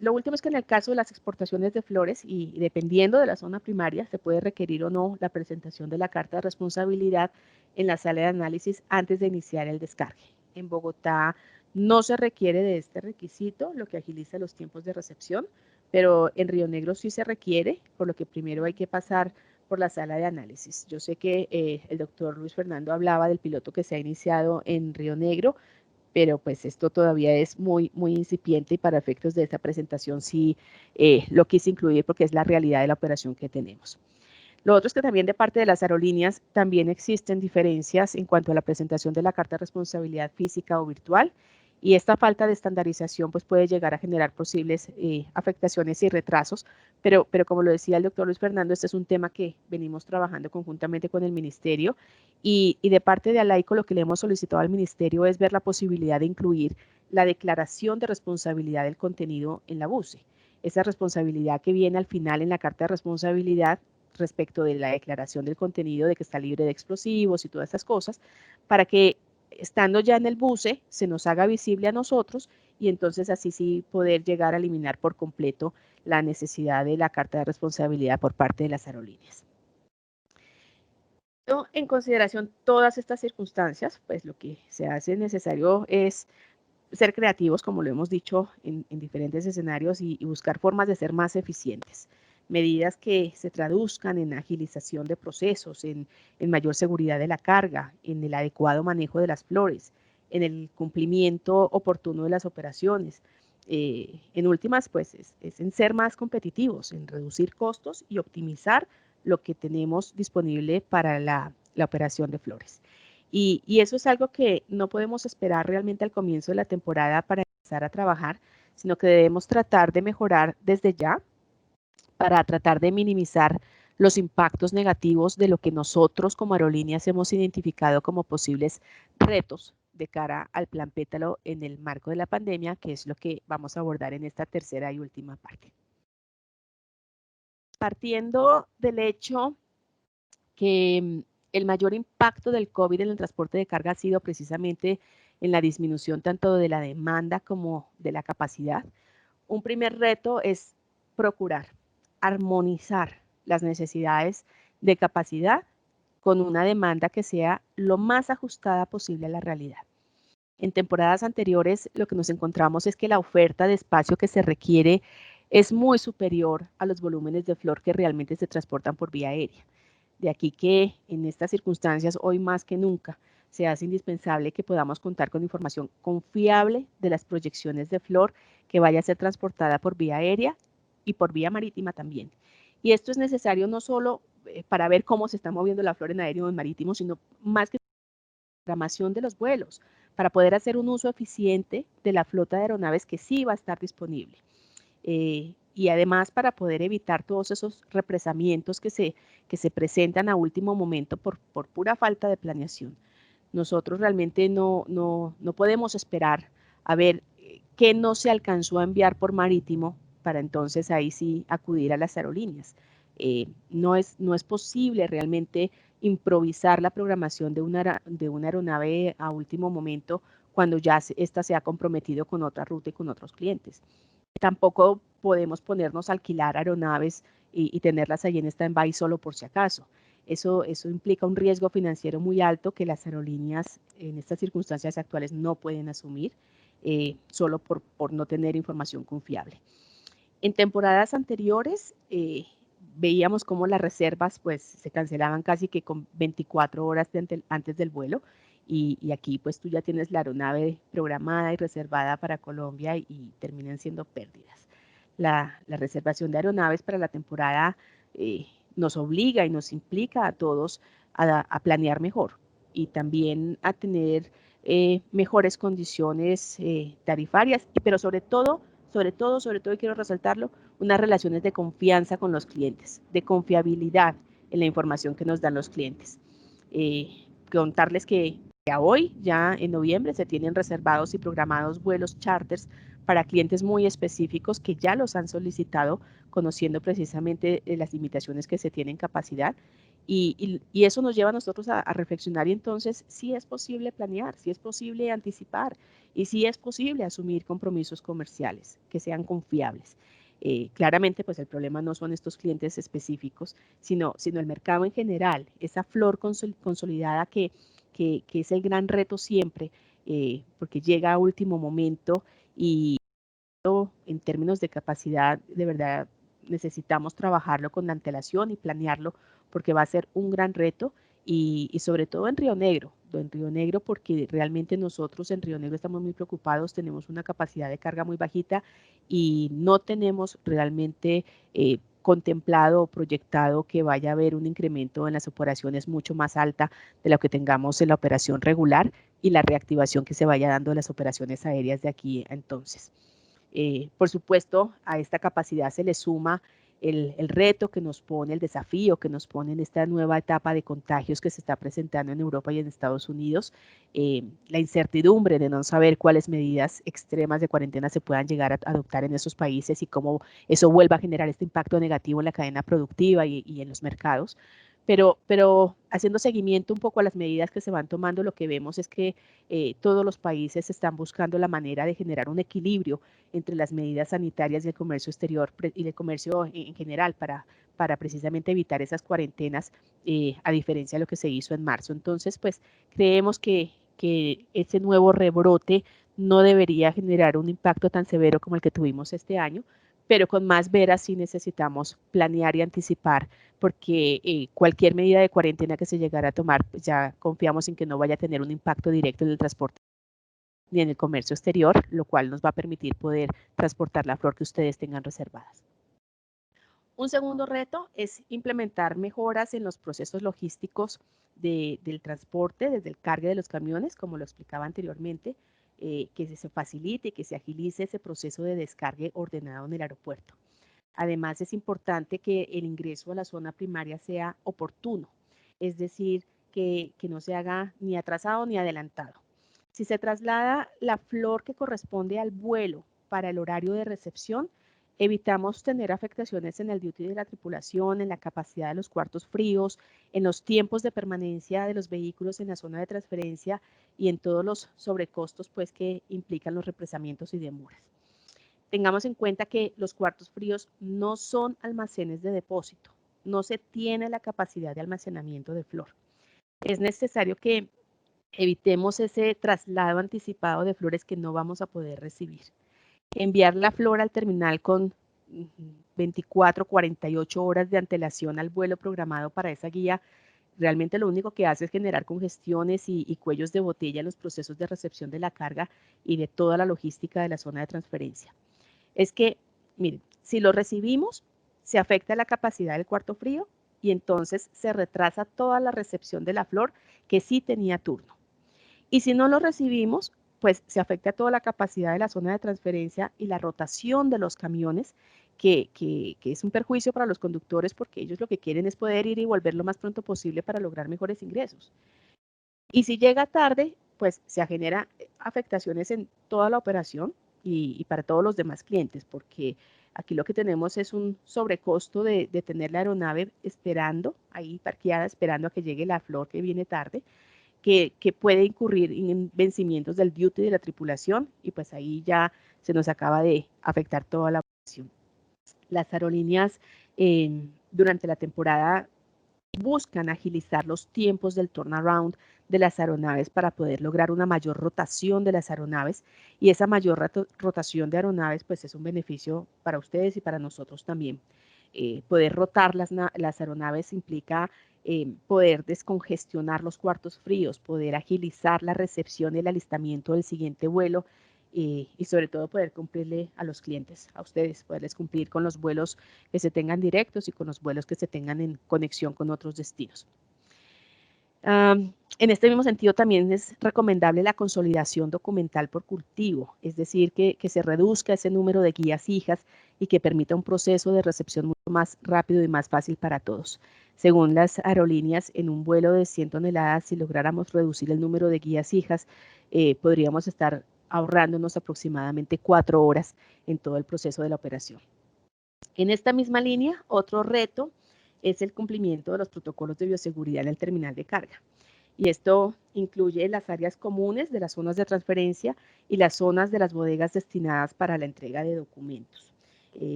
Lo último es que en el caso de las exportaciones de flores y dependiendo de la zona primaria se puede requerir o no la presentación de la carta de responsabilidad en la sala de análisis antes de iniciar el descargue. En Bogotá no se requiere de este requisito, lo que agiliza los tiempos de recepción, pero en Río Negro sí se requiere, por lo que primero hay que pasar por la sala de análisis. Yo sé que el doctor Luis Fernando hablaba del piloto que se ha iniciado en Río Negro, pero pues esto todavía es muy incipiente y para efectos de esta presentación sí lo quise incluir porque es la realidad de la operación que tenemos. Lo otro es que también de parte de las aerolíneas también existen diferencias en cuanto a la presentación de la carta de responsabilidad física o virtual y esta falta de estandarización pues puede llegar a generar posibles afectaciones y retrasos, pero como lo decía el doctor Luis Fernando, este es un tema que venimos trabajando conjuntamente con el ministerio y de parte de ALAICO lo que le hemos solicitado al ministerio es ver la posibilidad de incluir la declaración de responsabilidad del contenido en la BUCE. Esa responsabilidad que viene al final en la carta de responsabilidad respecto de la declaración del contenido de que está libre de explosivos y todas esas cosas, para que estando ya en el buce se nos haga visible a nosotros y entonces así sí poder llegar a eliminar por completo la necesidad de la carta de responsabilidad por parte de las aerolíneas. En consideración todas estas circunstancias, pues lo que se hace necesario es ser creativos, como lo hemos dicho en diferentes escenarios, y buscar formas de ser más eficientes. Medidas que se traduzcan en agilización de procesos, en mayor seguridad de la carga, en el adecuado manejo de las flores, en el cumplimiento oportuno de las operaciones. En últimas, pues es en ser más competitivos, en reducir costos y optimizar lo que tenemos disponible para la operación de flores. Y eso es algo que no podemos esperar realmente al comienzo de la temporada para empezar a trabajar, sino que debemos tratar de mejorar desde ya para tratar de minimizar los impactos negativos de lo que nosotros como aerolíneas hemos identificado como posibles retos de cara al plan Pétalo en el marco de la pandemia, que es lo que vamos a abordar en esta tercera y última parte. Partiendo del hecho que el mayor impacto del COVID en el transporte de carga ha sido precisamente en la disminución tanto de la demanda como de la capacidad. Un primer reto es procurar armonizar las necesidades de capacidad con una demanda que sea lo más ajustada posible a la realidad. En temporadas anteriores lo que nos encontramos es que la oferta de espacio que se requiere es muy superior a los volúmenes de flor que realmente se transportan por vía aérea. De aquí que en estas circunstancias, hoy más que nunca, se hace indispensable que podamos contar con información confiable de las proyecciones de flor que vaya a ser transportada por vía aérea y por vía marítima también. Y esto es necesario no solo para ver cómo se está moviendo la flor en aéreo o en marítimo, sino más que la programación de los vuelos, para poder hacer un uso eficiente de la flota de aeronaves que sí va a estar disponible. Y además para poder evitar todos esos represamientos que se presentan a último momento por pura falta de planeación. Nosotros realmente no podemos esperar a ver qué no se alcanzó a enviar por marítimo para entonces ahí sí acudir a las aerolíneas. No es posible realmente improvisar la programación de una aeronave a último momento cuando ya esta se ha comprometido con otra ruta y con otros clientes. Tampoco podemos ponernos a alquilar aeronaves y tenerlas ahí en stand-by solo por si acaso. Eso implica un riesgo financiero muy alto que las aerolíneas en estas circunstancias actuales no pueden asumir. solo por no tener información confiable. En temporadas anteriores veíamos cómo las reservas pues se cancelaban casi que con 24 horas antes del vuelo, y aquí pues tú ya tienes la aeronave programada y reservada para Colombia y terminan siendo pérdidas. La reservación de aeronaves para la temporada nos obliga y nos implica a todos a planear mejor y también a tener mejores condiciones tarifarias, pero sobre todo, y quiero resaltarlo, unas relaciones de confianza con los clientes, de confiabilidad en la información que nos dan los clientes. Contarles que a hoy, ya en noviembre, se tienen reservados y programados vuelos charters para clientes muy específicos que ya los han solicitado, conociendo precisamente las limitaciones que se tienen en capacidad. Y eso nos lleva a nosotros a reflexionar, y entonces sí es posible planear, sí es posible anticipar y sí es posible asumir compromisos comerciales que sean confiables. Claramente, pues el problema no son estos clientes específicos, sino el mercado en general, esa flor consolidada que es el gran reto siempre, porque llega a último momento y en términos de capacidad, de verdad, necesitamos trabajarlo con antelación y planearlo porque va a ser un gran reto y sobre todo en Río Negro, porque realmente nosotros en Río Negro estamos muy preocupados, tenemos una capacidad de carga muy bajita y no tenemos realmente contemplado o proyectado que vaya a haber un incremento en las operaciones mucho más alta de lo que tengamos en la operación regular y la reactivación que se vaya dando de las operaciones aéreas de aquí entonces. Por supuesto, a esta capacidad se le suma el reto que nos pone, el desafío que nos pone en esta nueva etapa de contagios que se está presentando en Europa y en Estados Unidos, la incertidumbre de no saber cuáles medidas extremas de cuarentena se puedan llegar a adoptar en esos países y cómo eso vuelva a generar este impacto negativo en la cadena productiva y en los mercados. Pero haciendo seguimiento un poco a las medidas que se van tomando, lo que vemos es que todos los países están buscando la manera de generar un equilibrio entre las medidas sanitarias y el comercio exterior y el comercio en general para precisamente evitar esas cuarentenas, a diferencia de lo que se hizo en marzo. Entonces, pues creemos que ese nuevo rebrote no debería generar un impacto tan severo como el que tuvimos este año, pero con más veras sí necesitamos planear y anticipar, porque cualquier medida de cuarentena que se llegara a tomar, pues ya confiamos en que no vaya a tener un impacto directo en el transporte ni en el comercio exterior, lo cual nos va a permitir poder transportar la flor que ustedes tengan reservadas. Un segundo reto es implementar mejoras en los procesos logísticos del transporte, desde el cargue de los camiones, como lo explicaba anteriormente, que se facilite y que se agilice ese proceso de descargue ordenado en el aeropuerto. Además, es importante que el ingreso a la zona primaria sea oportuno, es decir, que no se haga ni atrasado ni adelantado. Si se traslada la flor que corresponde al vuelo para el horario de recepción, evitamos tener afectaciones en el duty de la tripulación, en la capacidad de los cuartos fríos, en los tiempos de permanencia de los vehículos en la zona de transferencia y en todos los sobrecostos pues, que implican los represamientos y demoras. Tengamos en cuenta que los cuartos fríos no son almacenes de depósito, no se tiene la capacidad de almacenamiento de flor. Es necesario que evitemos ese traslado anticipado de flores que no vamos a poder recibir. Enviar la flor al terminal con 24, 48 horas de antelación al vuelo programado para esa guía, realmente lo único que hace es generar congestiones y cuellos de botella en los procesos de recepción de la carga y de toda la logística de la zona de transferencia. Es que, miren, si lo recibimos, se afecta la capacidad del cuarto frío y entonces se retrasa toda la recepción de la flor que sí tenía turno. Y si no lo recibimos, pues se afecta toda la capacidad de la zona de transferencia y la rotación de los camiones, que es un perjuicio para los conductores porque ellos lo que quieren es poder ir y volver lo más pronto posible para lograr mejores ingresos. Y si llega tarde, pues se genera afectaciones en toda la operación y para todos los demás clientes, porque aquí lo que tenemos es un sobrecosto de tener la aeronave esperando, ahí parqueada, esperando a que llegue la flor que viene tarde, que puede incurrir en vencimientos del duty de la tripulación y pues ahí ya se nos acaba de afectar toda la operación. Las aerolíneas durante la temporada buscan agilizar los tiempos del turnaround de las aeronaves para poder lograr una mayor rotación de las aeronaves, y esa mayor rotación de aeronaves pues es un beneficio para ustedes y para nosotros también. Poder rotar las aeronaves implica poder descongestionar los cuartos fríos, poder agilizar la recepción y el alistamiento del siguiente vuelo, y sobre todo poder cumplirle a los clientes, a ustedes, poderles cumplir con los vuelos que se tengan directos y con los vuelos que se tengan en conexión con otros destinos. En este mismo sentido, también es recomendable la consolidación documental por cultivo, es decir, que se reduzca ese número de guías fijas y que permita un proceso de recepción mucho más rápido y más fácil para todos. Según las aerolíneas, en un vuelo de 100 toneladas, si lográramos reducir el número de guías fijas, podríamos estar ahorrándonos aproximadamente 4 horas en todo el proceso de la operación. En esta misma línea, otro reto es el cumplimiento de los protocolos de bioseguridad en el terminal de carga. Y esto incluye las áreas comunes de las zonas de transferencia y las zonas de las bodegas destinadas para la entrega de documentos.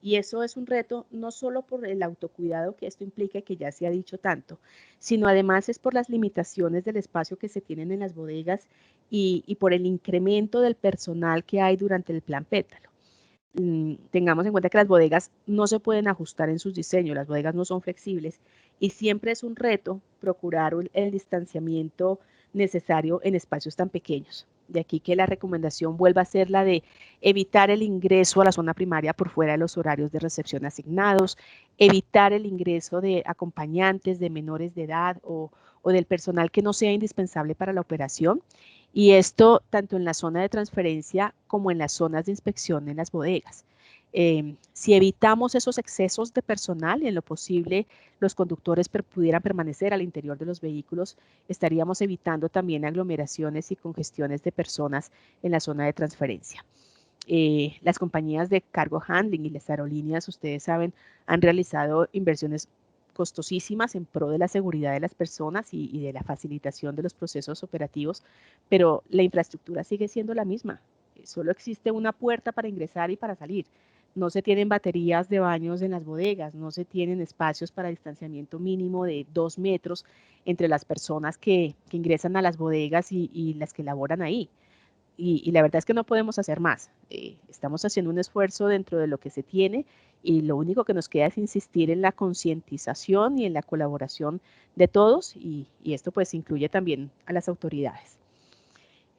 Y eso es un reto no solo por el autocuidado que esto implica, que ya se ha dicho tanto, sino además es por las limitaciones del espacio que se tienen en las bodegas y por el incremento del personal que hay durante el plan Pétalo. Tengamos en cuenta que las bodegas no se pueden ajustar en sus diseños, las bodegas no son flexibles y siempre es un reto procurar el distanciamiento necesario en espacios tan pequeños. De aquí que la recomendación vuelva a ser la de evitar el ingreso a la zona primaria por fuera de los horarios de recepción asignados, evitar el ingreso de acompañantes de menores de edad o del personal que no sea indispensable para la operación. Y esto tanto en la zona de transferencia como en las zonas de inspección en las bodegas. Si evitamos esos excesos de personal y en lo posible los conductores pudieran permanecer al interior de los vehículos, estaríamos evitando también aglomeraciones y congestiones de personas en la zona de transferencia. Las compañías de cargo handling y las aerolíneas, ustedes saben, han realizado inversiones costosísimas en pro de la seguridad de las personas y de la facilitación de los procesos operativos, pero la infraestructura sigue siendo la misma. Solo existe una puerta para ingresar y para salir. No se tienen baterías de baños en las bodegas, no se tienen espacios para distanciamiento mínimo de 2 metros entre las personas que ingresan a las bodegas y las que laboran ahí. Y la verdad es que no podemos hacer más. Estamos haciendo un esfuerzo dentro de lo que se tiene y lo único que nos queda es insistir en la concientización y en la colaboración de todos y esto pues incluye también a las autoridades.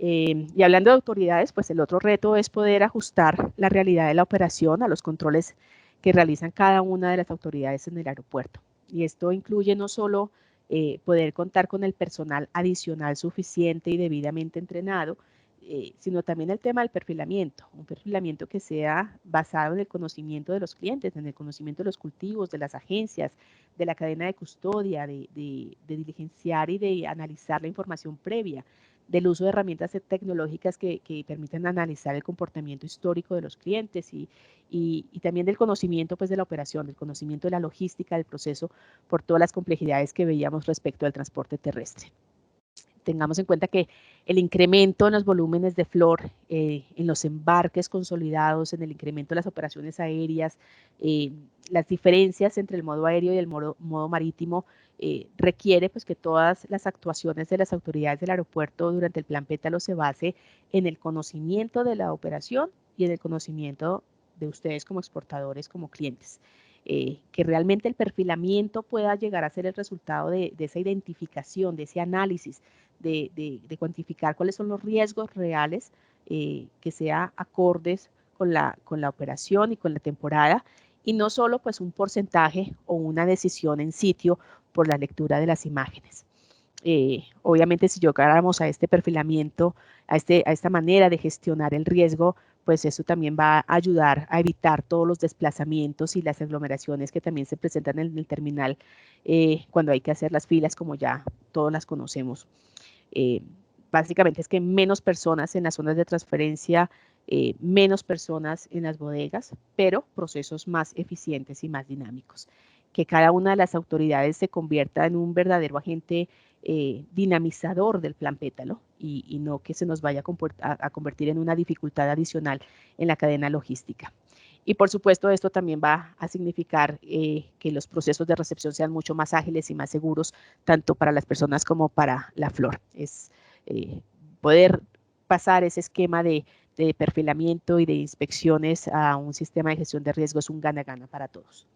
Y hablando de autoridades, pues el otro reto es poder ajustar la realidad de la operación a los controles que realizan cada una de las autoridades en el aeropuerto. Y esto incluye no solo poder contar con el personal adicional suficiente y debidamente entrenado, sino también el tema del perfilamiento, un perfilamiento que sea basado en el conocimiento de los clientes, en el conocimiento de los cultivos, de las agencias, de la cadena de custodia, de diligenciar y de analizar la información previa, del uso de herramientas tecnológicas que permiten analizar el comportamiento histórico de los clientes y también del conocimiento pues, de la operación, del conocimiento de la logística del proceso por todas las complejidades que veíamos respecto al transporte terrestre. Tengamos en cuenta que el incremento en los volúmenes de flor, en los embarques consolidados, en el incremento de las operaciones aéreas, las diferencias entre el modo aéreo y el modo marítimo, requiere pues, que todas las actuaciones de las autoridades del aeropuerto durante el plan Pétalo se base en el conocimiento de la operación y en el conocimiento de ustedes como exportadores, como clientes. Que realmente el perfilamiento pueda llegar a ser el resultado de esa identificación, de ese análisis, de cuantificar cuáles son los riesgos reales que sea acordes con la operación y con la temporada, y no solo pues un porcentaje o una decisión en sitio por la lectura de las imágenes. Obviamente si llegáramos a este perfilamiento, a esta manera de gestionar el riesgo, pues eso también va a ayudar a evitar todos los desplazamientos y las aglomeraciones que también se presentan en el terminal cuando hay que hacer las filas, como ya todos las conocemos. Básicamente es que menos personas en las zonas de transferencia, menos personas en las bodegas, pero procesos más eficientes y más dinámicos. Que cada una de las autoridades se convierta en un verdadero agente dinamizador del plan Pétalo y no que se nos vaya a convertir en una dificultad adicional en la cadena logística. Y por supuesto esto también va a significar que los procesos de recepción sean mucho más ágiles y más seguros, tanto para las personas como para la flor. Es poder pasar ese esquema de perfilamiento y de inspecciones a un sistema de gestión de riesgo es un gana-gana para todos.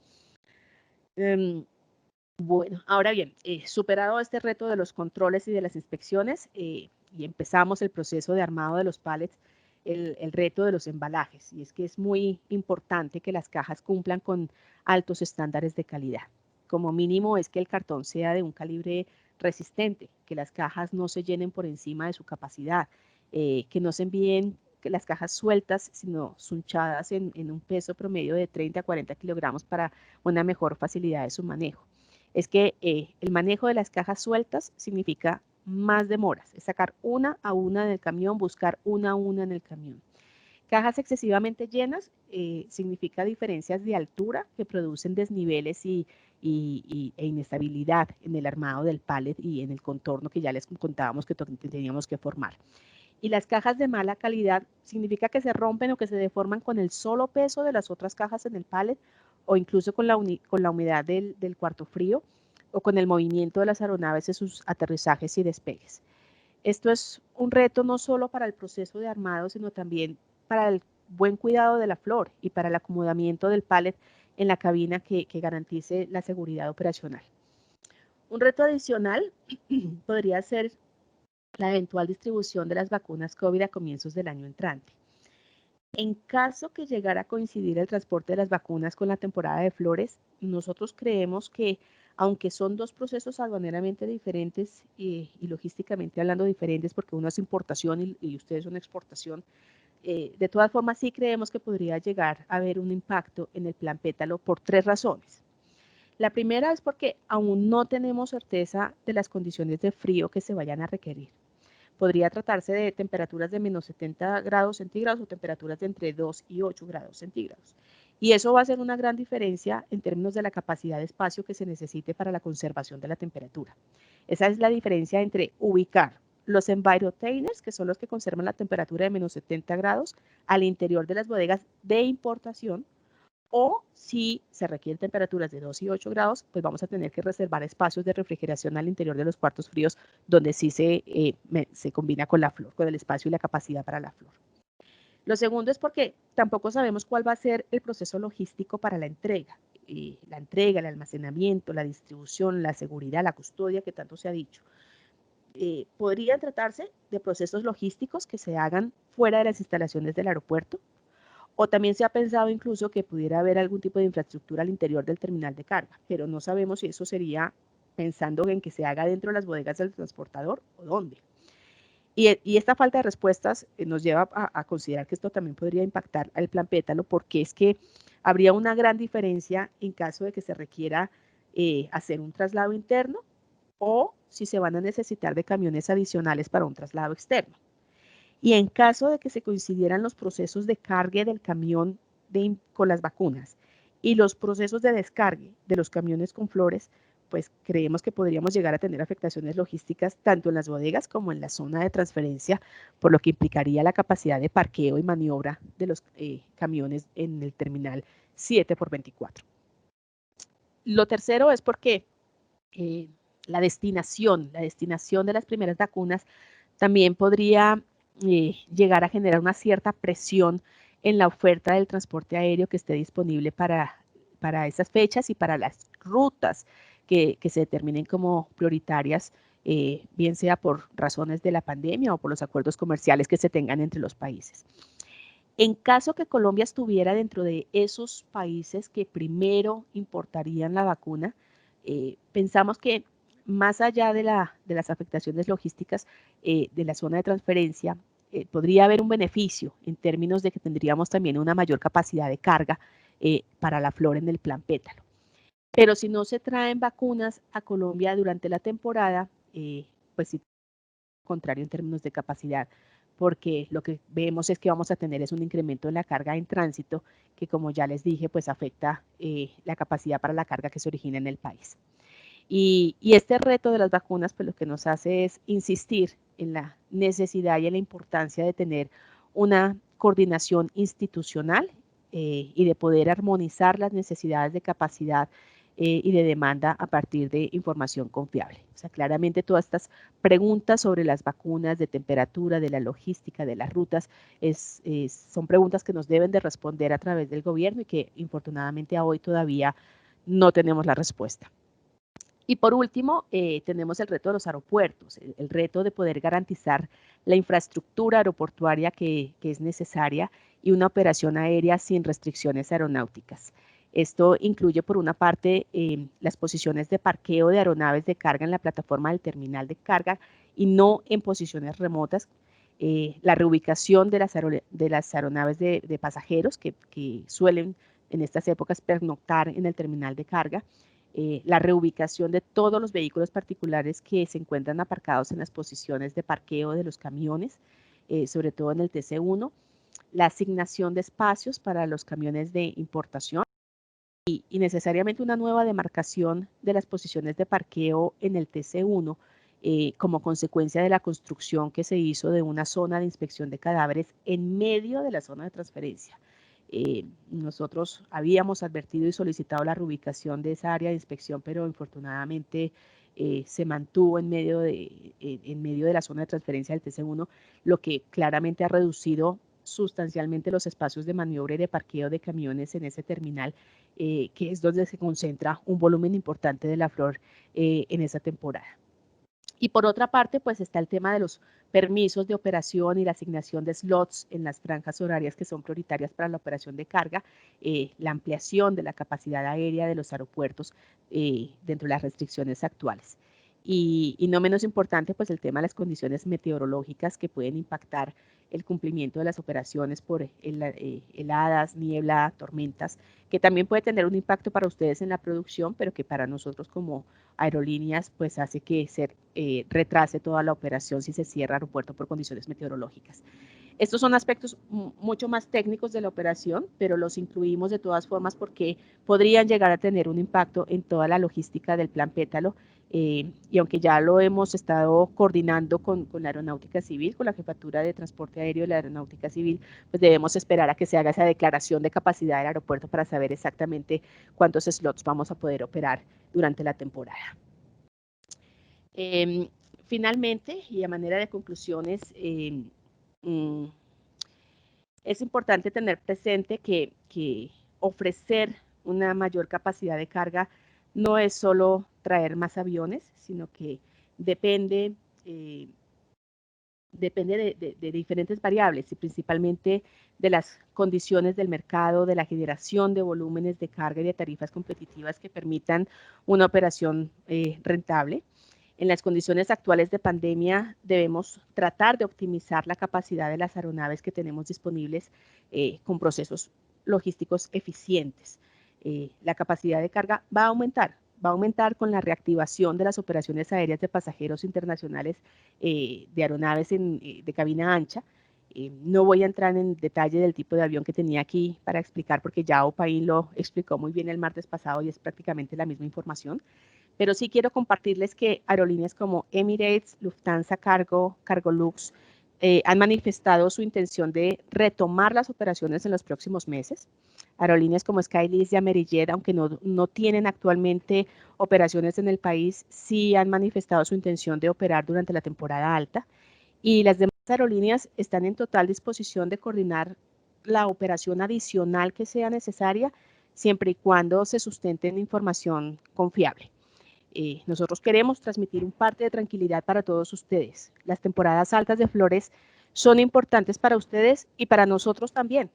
Bueno, ahora bien, superado este reto de los controles y de las inspecciones, y empezamos el proceso de armado de los pallets, el reto de los embalajes, y es que es muy importante que las cajas cumplan con altos estándares de calidad. Como mínimo es que el cartón sea de un calibre resistente, que las cajas no se llenen por encima de su capacidad, que no se envíen las cajas sueltas, sino sunchadas en un peso promedio de 30 a 40 kilogramos para una mejor facilidad de su manejo. Es que el manejo de las cajas sueltas significa más demoras, es sacar una a una del camión, buscar una a una en el camión. Cajas excesivamente llenas significa diferencias de altura que producen desniveles e inestabilidad en el armado del pallet y en el contorno que ya les contábamos que teníamos que formar. Y las cajas de mala calidad significa que se rompen o que se deforman con el solo peso de las otras cajas en el pallet o incluso con la humedad del cuarto frío o con el movimiento de las aeronaves en sus aterrizajes y despegues. Esto es un reto no solo para el proceso de armado, sino también para el buen cuidado de la flor y para el acomodamiento del pallet en la cabina que garantice la seguridad operacional. Un reto adicional podría ser la eventual distribución de las vacunas COVID a comienzos del año entrante. En caso que llegara a coincidir el transporte de las vacunas con la temporada de flores, nosotros creemos que, aunque son dos procesos aduaneramente diferentes y logísticamente hablando diferentes, porque uno es importación y ustedes son exportación, de todas formas sí creemos que podría llegar a haber un impacto en el plan pétalo por 3 razones. La primera es porque aún no tenemos certeza de las condiciones de frío que se vayan a requerir. Podría tratarse de temperaturas de menos 70 grados centígrados o temperaturas de entre 2 y 8 grados centígrados. Y eso va a ser una gran diferencia en términos de la capacidad de espacio que se necesite para la conservación de la temperatura. Esa es la diferencia entre ubicar los envirotainers, que son los que conservan la temperatura de menos 70 grados, al interior de las bodegas de importación, o si se requieren temperaturas de 2 y 8 grados, pues vamos a tener que reservar espacios de refrigeración al interior de los cuartos fríos donde sí se combina con la flor, con el espacio y la capacidad para la flor. Lo segundo es porque tampoco sabemos cuál va a ser el proceso logístico para la entrega. El almacenamiento, la distribución, la seguridad, la custodia, que tanto se ha dicho. Podrían tratarse de procesos logísticos que se hagan fuera de las instalaciones del aeropuerto, o también se ha pensado incluso que pudiera haber algún tipo de infraestructura al interior del terminal de carga, pero no sabemos si eso sería pensando en que se haga dentro de las bodegas del transportador o dónde. Y esta falta de respuestas nos lleva a considerar que esto también podría impactar al plan pétalo, porque es que habría una gran diferencia en caso de que se requiera hacer un traslado interno o si se van a necesitar de camiones adicionales para un traslado externo. Y en caso de que se coincidieran los procesos de cargue del camión con las vacunas y los procesos de descargue de los camiones con flores, pues creemos que podríamos llegar a tener afectaciones logísticas tanto en las bodegas como en la zona de transferencia, por lo que implicaría la capacidad de parqueo y maniobra de los camiones en el terminal 7x24. Lo tercero es porque la destinación de las primeras vacunas también podría llegar a generar una cierta presión en la oferta del transporte aéreo que esté disponible para esas fechas y para las rutas que se determinen como prioritarias, bien sea por razones de la pandemia o por los acuerdos comerciales que se tengan entre los países. En caso que Colombia estuviera dentro de esos países que primero importarían la vacuna, pensamos que más allá de las afectaciones logísticas de la zona de transferencia, podría haber un beneficio en términos de que tendríamos también una mayor capacidad de carga para la flor en el plan pétalo. Pero si no se traen vacunas a Colombia durante la temporada, pues sí, contrario en términos de capacidad, porque lo que vemos es que vamos a tener es un incremento en la carga en tránsito que, como ya les dije, pues afecta la capacidad para la carga que se origina en el país. Y este reto de las vacunas, pues lo que nos hace es insistir en la necesidad y en la importancia de tener una coordinación institucional y de poder armonizar las necesidades de capacidad y de demanda a partir de información confiable. O sea, claramente todas estas preguntas sobre las vacunas, de temperatura, de la logística, de las rutas, son preguntas que nos deben de responder a través del gobierno y que infortunadamente a hoy todavía no tenemos la respuesta. Y por último, tenemos el reto de los aeropuertos, el reto de poder garantizar la infraestructura aeroportuaria que es necesaria y una operación aérea sin restricciones aeronáuticas. Esto incluye, por una parte, las posiciones de parqueo de aeronaves de carga en la plataforma del terminal de carga y no en posiciones remotas, la reubicación de las aeronaves de pasajeros que suelen en estas épocas pernoctar en el terminal de carga, la reubicación de todos los vehículos particulares que se encuentran aparcados en las posiciones de parqueo de los camiones, sobre todo en el TC1, la asignación de espacios para los camiones de importación y necesariamente una nueva demarcación de las posiciones de parqueo en el TC1 como consecuencia de la construcción que se hizo de una zona de inspección de cadáveres en medio de la zona de transferencia. Nosotros habíamos advertido y solicitado la reubicación de esa área de inspección, pero infortunadamente se mantuvo en medio de la zona de transferencia del TC1, lo que claramente ha reducido sustancialmente los espacios de maniobra y de parqueo de camiones en ese terminal, que es donde se concentra un volumen importante de la flor en esa temporada. Y por otra parte, pues está el tema de los permisos de operación y la asignación de slots en las franjas horarias que son prioritarias para la operación de carga, la ampliación de la capacidad aérea de los aeropuertos dentro de las restricciones actuales. Y no menos importante, pues el tema de las condiciones meteorológicas que pueden impactar el cumplimiento de las operaciones por heladas, niebla, tormentas, que también puede tener un impacto para ustedes en la producción, pero que para nosotros como aerolíneas pues hace que se retrase toda la operación si se cierra el aeropuerto por condiciones meteorológicas. Estos son aspectos mucho más técnicos de la operación, pero los incluimos de todas formas porque podrían llegar a tener un impacto en toda la logística del Plan Pétalo, y aunque ya lo hemos estado coordinando con la Aeronáutica Civil, con la Jefatura de Transporte Aéreo de la Aeronáutica Civil, pues debemos esperar a que se haga esa declaración de capacidad del aeropuerto para saber exactamente cuántos slots vamos a poder operar durante la temporada. Finalmente, y a manera de conclusiones, es importante tener presente que ofrecer una mayor capacidad de carga no es solo traer más aviones, sino que depende de diferentes variables y principalmente de las condiciones del mercado, de la generación de volúmenes de carga y de tarifas competitivas que permitan una operación rentable. En las condiciones actuales de pandemia debemos tratar de optimizar la capacidad de las aeronaves que tenemos disponibles con procesos logísticos eficientes. La capacidad de carga va a aumentar con la reactivación de las operaciones aéreas de pasajeros internacionales de aeronaves de cabina ancha. No voy a entrar en detalle del tipo de avión que tenía aquí para explicar porque ya Opaín lo explicó muy bien el martes pasado y es prácticamente la misma información. Pero sí quiero compartirles que aerolíneas como Emirates, Lufthansa Cargo, Cargolux han manifestado su intención de retomar las operaciones en los próximos meses. Aerolíneas como SkyLease y Amerijet, aunque no tienen actualmente operaciones en el país, sí han manifestado su intención de operar durante la temporada alta. Y las demás aerolíneas están en total disposición de coordinar la operación adicional que sea necesaria, siempre y cuando se sustente en información confiable. Nosotros queremos transmitir un parte de tranquilidad para todos ustedes. Las temporadas altas de flores son importantes para ustedes y para nosotros también.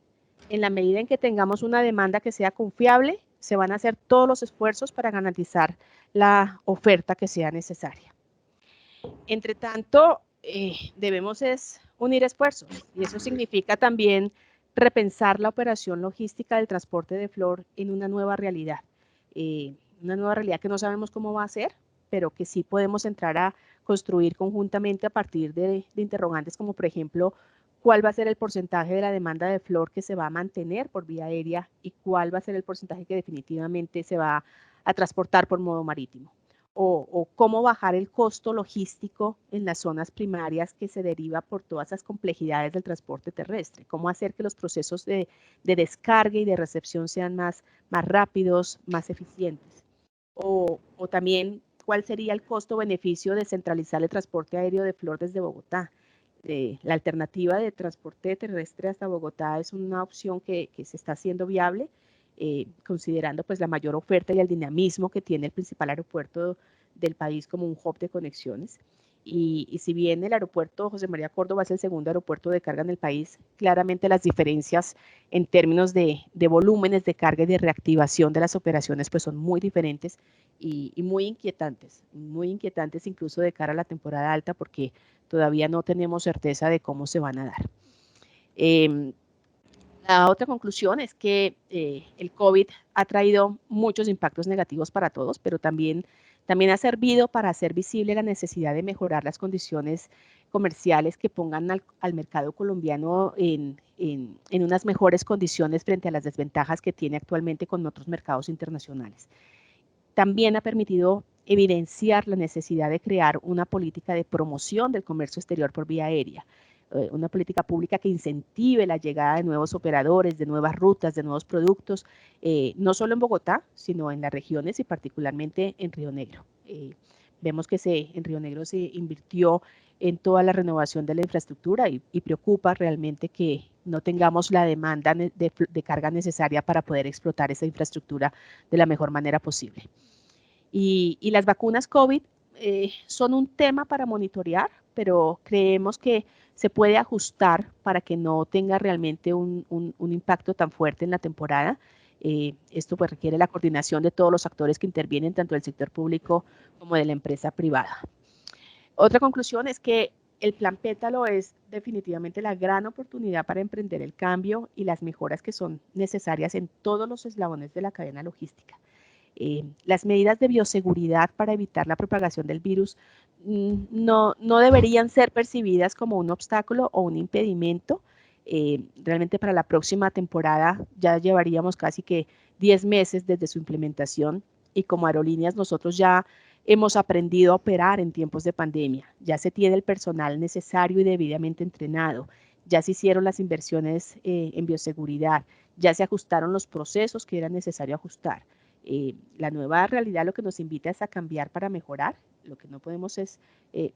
En la medida en que tengamos una demanda que sea confiable, se van a hacer todos los esfuerzos para garantizar la oferta que sea necesaria. Entre tanto, debemos unir esfuerzos y eso significa también repensar la operación logística del transporte de flor en una nueva realidad. Una nueva realidad que no sabemos cómo va a ser, pero que sí podemos entrar a construir conjuntamente a partir de interrogantes como, por ejemplo, cuál va a ser el porcentaje de la demanda de flor que se va a mantener por vía aérea y cuál va a ser el porcentaje que definitivamente se va a transportar por modo marítimo. o cómo bajar el costo logístico en las zonas primarias que se deriva por todas esas complejidades del transporte terrestre, cómo hacer que los procesos de descarga y de recepción sean más rápidos, más eficientes, o también cuál sería el costo-beneficio de centralizar el transporte aéreo de flor desde Bogotá. La alternativa de transporte terrestre hasta Bogotá es una opción que se está haciendo viable, considerando pues la mayor oferta y el dinamismo que tiene el principal aeropuerto del país como un hub de conexiones. Y si bien el aeropuerto José María Córdoba es el segundo aeropuerto de carga en el país, claramente las diferencias en términos de volúmenes de carga y de reactivación de las operaciones pues son muy diferentes y muy inquietantes incluso de cara a la temporada alta, porque todavía no tenemos certeza de cómo se van a dar. La otra conclusión es que el COVID ha traído muchos impactos negativos para todos, pero también ha servido para hacer visible la necesidad de mejorar las condiciones comerciales que pongan al mercado colombiano en unas mejores condiciones frente a las desventajas que tiene actualmente con otros mercados internacionales. También ha permitido evidenciar la necesidad de crear una política de promoción del comercio exterior por vía aérea, una política pública que incentive la llegada de nuevos operadores, de nuevas rutas, de nuevos productos, no solo en Bogotá, sino en las regiones y particularmente en Río Negro. Vemos que en Río Negro se invirtió en toda la renovación de la infraestructura y preocupa realmente que no tengamos la demanda de carga necesaria para poder explotar esa infraestructura de la mejor manera posible. Y las vacunas COVID son un tema para monitorear, pero creemos que se puede ajustar para que no tenga realmente un impacto tan fuerte en la temporada. Esto pues requiere la coordinación de todos los actores que intervienen, tanto del sector público como de la empresa privada. Otra conclusión es que el Plan Pétalo es definitivamente la gran oportunidad para emprender el cambio y las mejoras que son necesarias en todos los eslabones de la cadena logística. Las medidas de bioseguridad para evitar la propagación del virus no deberían ser percibidas como un obstáculo o un impedimento. Realmente para la próxima temporada ya llevaríamos casi que 10 meses desde su implementación y como aerolíneas nosotros ya hemos aprendido a operar en tiempos de pandemia. Ya se tiene el personal necesario y debidamente entrenado. Ya se hicieron las inversiones en bioseguridad. Ya se ajustaron los procesos que era necesario ajustar. La nueva realidad lo que nos invita es a cambiar para mejorar. Lo que no podemos es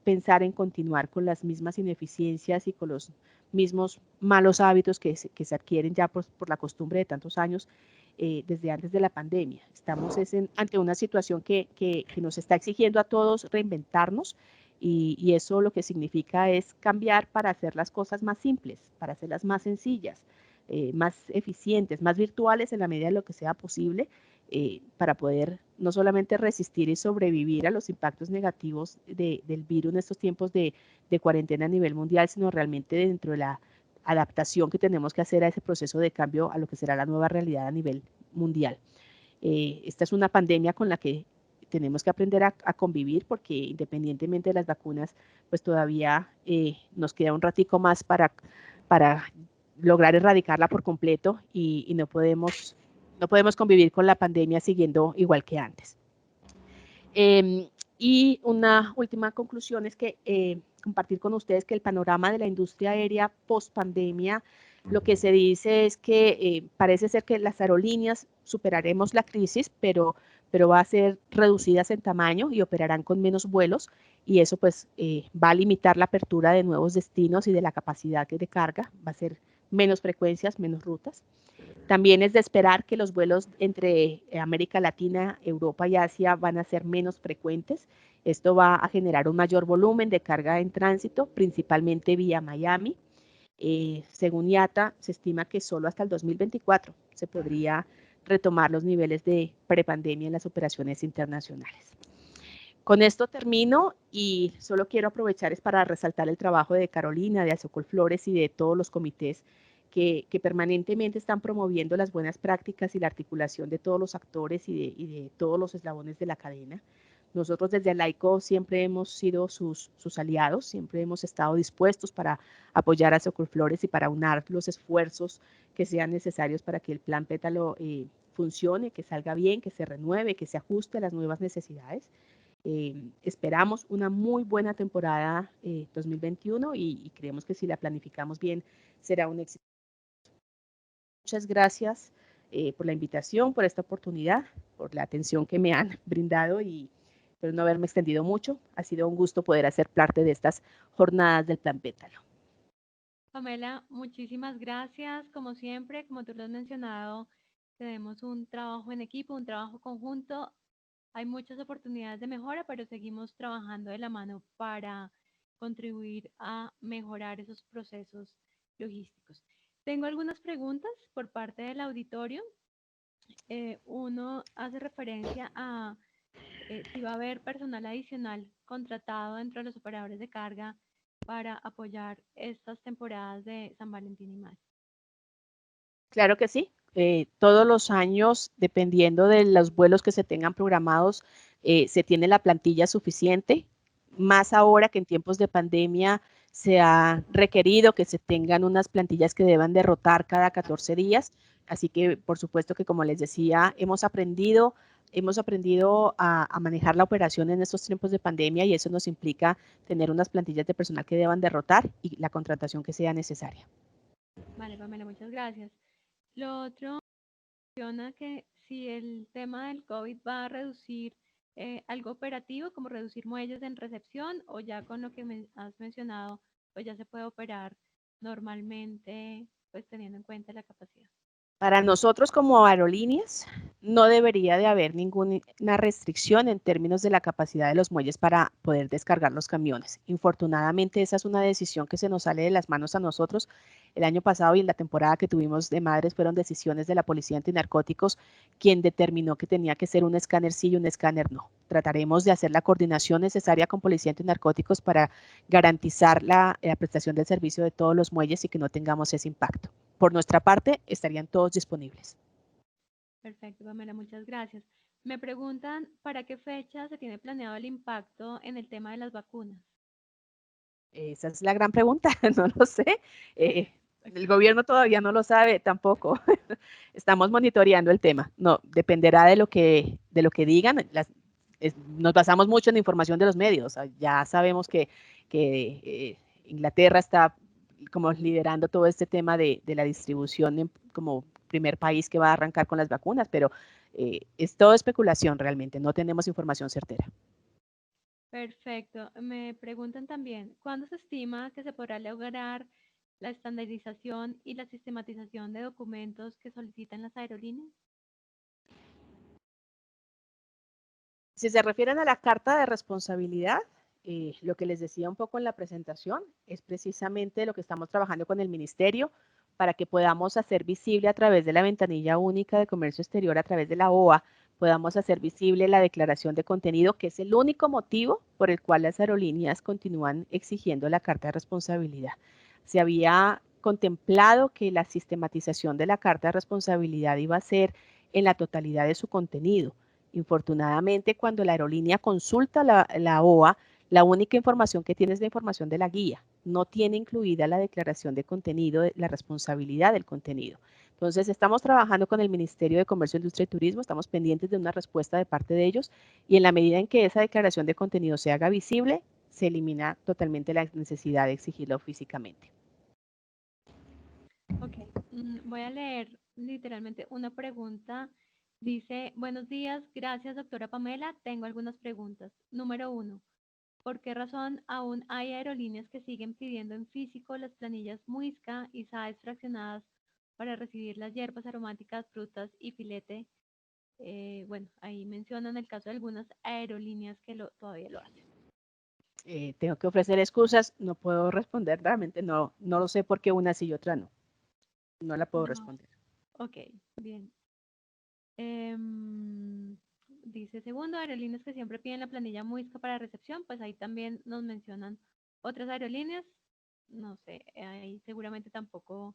pensar en continuar con las mismas ineficiencias y con los mismos malos hábitos que se adquieren ya por la costumbre de tantos años desde antes de la pandemia. Estamos ante una situación que nos está exigiendo a todos reinventarnos y eso lo que significa es cambiar para hacer las cosas más simples, para hacerlas más sencillas, más eficientes, más virtuales en la medida de lo que sea posible, para poder no solamente resistir y sobrevivir a los impactos negativos del virus en estos tiempos de cuarentena a nivel mundial, sino realmente dentro de la adaptación que tenemos que hacer a ese proceso de cambio a lo que será la nueva realidad a nivel mundial. Esta es una pandemia con la que tenemos que aprender a convivir porque independientemente de las vacunas, pues todavía nos queda un ratico más para lograr erradicarla por completo y no podemos convivir con la pandemia siguiendo igual que antes. Y una última conclusión es que compartir con ustedes que el panorama de la industria aérea post pandemia, lo que se dice es que parece ser que las aerolíneas superaremos la crisis, pero va a ser reducidas en tamaño y operarán con menos vuelos y eso pues va a limitar la apertura de nuevos destinos y de la capacidad de carga, va a ser menos frecuencias, menos rutas. También es de esperar que los vuelos entre América Latina, Europa y Asia van a ser menos frecuentes. Esto va a generar un mayor volumen de carga en tránsito, principalmente vía Miami. Según IATA, se estima que solo hasta el 2024 se podría retomar los niveles de prepandemia en las operaciones internacionales. Con esto termino y solo quiero aprovechar para resaltar el trabajo de Carolina, de Azocol Flores y de todos los comités que permanentemente están promoviendo las buenas prácticas y la articulación de todos los actores y de todos los eslabones de la cadena. Nosotros desde ALAICO siempre hemos sido sus aliados, siempre hemos estado dispuestos para apoyar a Azocol Flores y para unar los esfuerzos que sean necesarios para que el Plan Pétalo funcione, que salga bien, que se renueve, que se ajuste a las nuevas necesidades. Esperamos una muy buena temporada 2021 y creemos que si la planificamos bien será un éxito. Muchas gracias por la invitación, por esta oportunidad, por la atención que me han brindado y espero no haberme extendido mucho. Ha sido un gusto poder hacer parte de estas jornadas del Plan Pétalo. Pamela, muchísimas gracias. Como siempre, como tú lo has mencionado, tenemos un trabajo en equipo, un trabajo conjunto. Hay muchas oportunidades de mejora, pero seguimos trabajando de la mano para contribuir a mejorar esos procesos logísticos. Tengo algunas preguntas por parte del auditorio. Uno hace referencia a si va a haber personal adicional contratado dentro de los operadores de carga para apoyar estas temporadas de San Valentín y más. Claro que sí. Todos los años, dependiendo de los vuelos que se tengan programados, se tiene la plantilla suficiente, más ahora que en tiempos de pandemia se ha requerido que se tengan unas plantillas que deban de rotar cada 14 días. Así que, por supuesto que, como les decía, hemos aprendido a manejar la operación en estos tiempos de pandemia y eso nos implica tener unas plantillas de personal que deban de rotar y la contratación que sea necesaria. Vale, Pamela, muchas gracias. Lo otro menciona que si el tema del COVID va a reducir algo operativo, como reducir muelles en recepción, o ya con lo que me has mencionado, pues ya se puede operar normalmente, pues teniendo en cuenta la capacidad. Para nosotros como aerolíneas, no debería de haber ninguna restricción en términos de la capacidad de los muelles para poder descargar los camiones. Infortunadamente, esa es una decisión que se nos sale de las manos a nosotros. El año pasado y en la temporada que tuvimos de madres fueron decisiones de la Policía Antinarcóticos quien determinó que tenía que ser un escáner sí y un escáner no. Trataremos de hacer la coordinación necesaria con Policía Antinarcóticos para garantizar la prestación del servicio de todos los muelles y que no tengamos ese impacto. Por nuestra parte, estarían todos disponibles. Perfecto, Pamela, muchas gracias. Me preguntan para qué fecha se tiene planeado el impacto en el tema de las vacunas. Esa es la gran pregunta, no lo sé. El gobierno todavía no lo sabe tampoco. Estamos monitoreando el tema. No, dependerá de lo que digan. Nos basamos mucho en la información de los medios. Ya sabemos que Inglaterra está como liderando todo este tema de la distribución como primer país que va a arrancar con las vacunas, pero es todo especulación realmente. No tenemos información certera. Perfecto. Me preguntan también, ¿cuándo se estima que se podrá lograr la estandarización y la sistematización de documentos que solicitan las aerolíneas? Si se refieren a la carta de responsabilidad, lo que les decía un poco en la presentación es precisamente lo que estamos trabajando con el ministerio para que podamos hacer visible a través de la ventanilla única de comercio exterior, a través de la OA, podamos hacer visible la declaración de contenido, que es el único motivo por el cual las aerolíneas continúan exigiendo la carta de responsabilidad. Se había contemplado que la sistematización de la carta de responsabilidad iba a ser en la totalidad de su contenido. Infortunadamente, cuando la aerolínea consulta la OA, la única información que tiene es la información de la guía. No tiene incluida la declaración de contenido, la responsabilidad del contenido. Entonces, estamos trabajando con el Ministerio de Comercio, Industria y Turismo, estamos pendientes de una respuesta de parte de ellos y en la medida en que esa declaración de contenido se haga visible, se elimina totalmente la necesidad de exigirlo físicamente. Ok, voy a leer literalmente una pregunta. Dice, buenos días, gracias doctora Pamela, tengo algunas preguntas. Número 1, ¿por qué razón aún hay aerolíneas que siguen pidiendo en físico las planillas Muisca y SAES fraccionadas para recibir las hierbas aromáticas, frutas y filete? Bueno, ahí mencionan el caso de algunas aerolíneas que todavía lo hacen. Tengo que ofrecer excusas, no puedo responder, realmente no lo sé por qué una sí y otra no. No la puedo responder. Ok, bien. Dice, segundo, aerolíneas que siempre piden la planilla Muisca para recepción, pues ahí también nos mencionan otras aerolíneas. No sé, ahí seguramente tampoco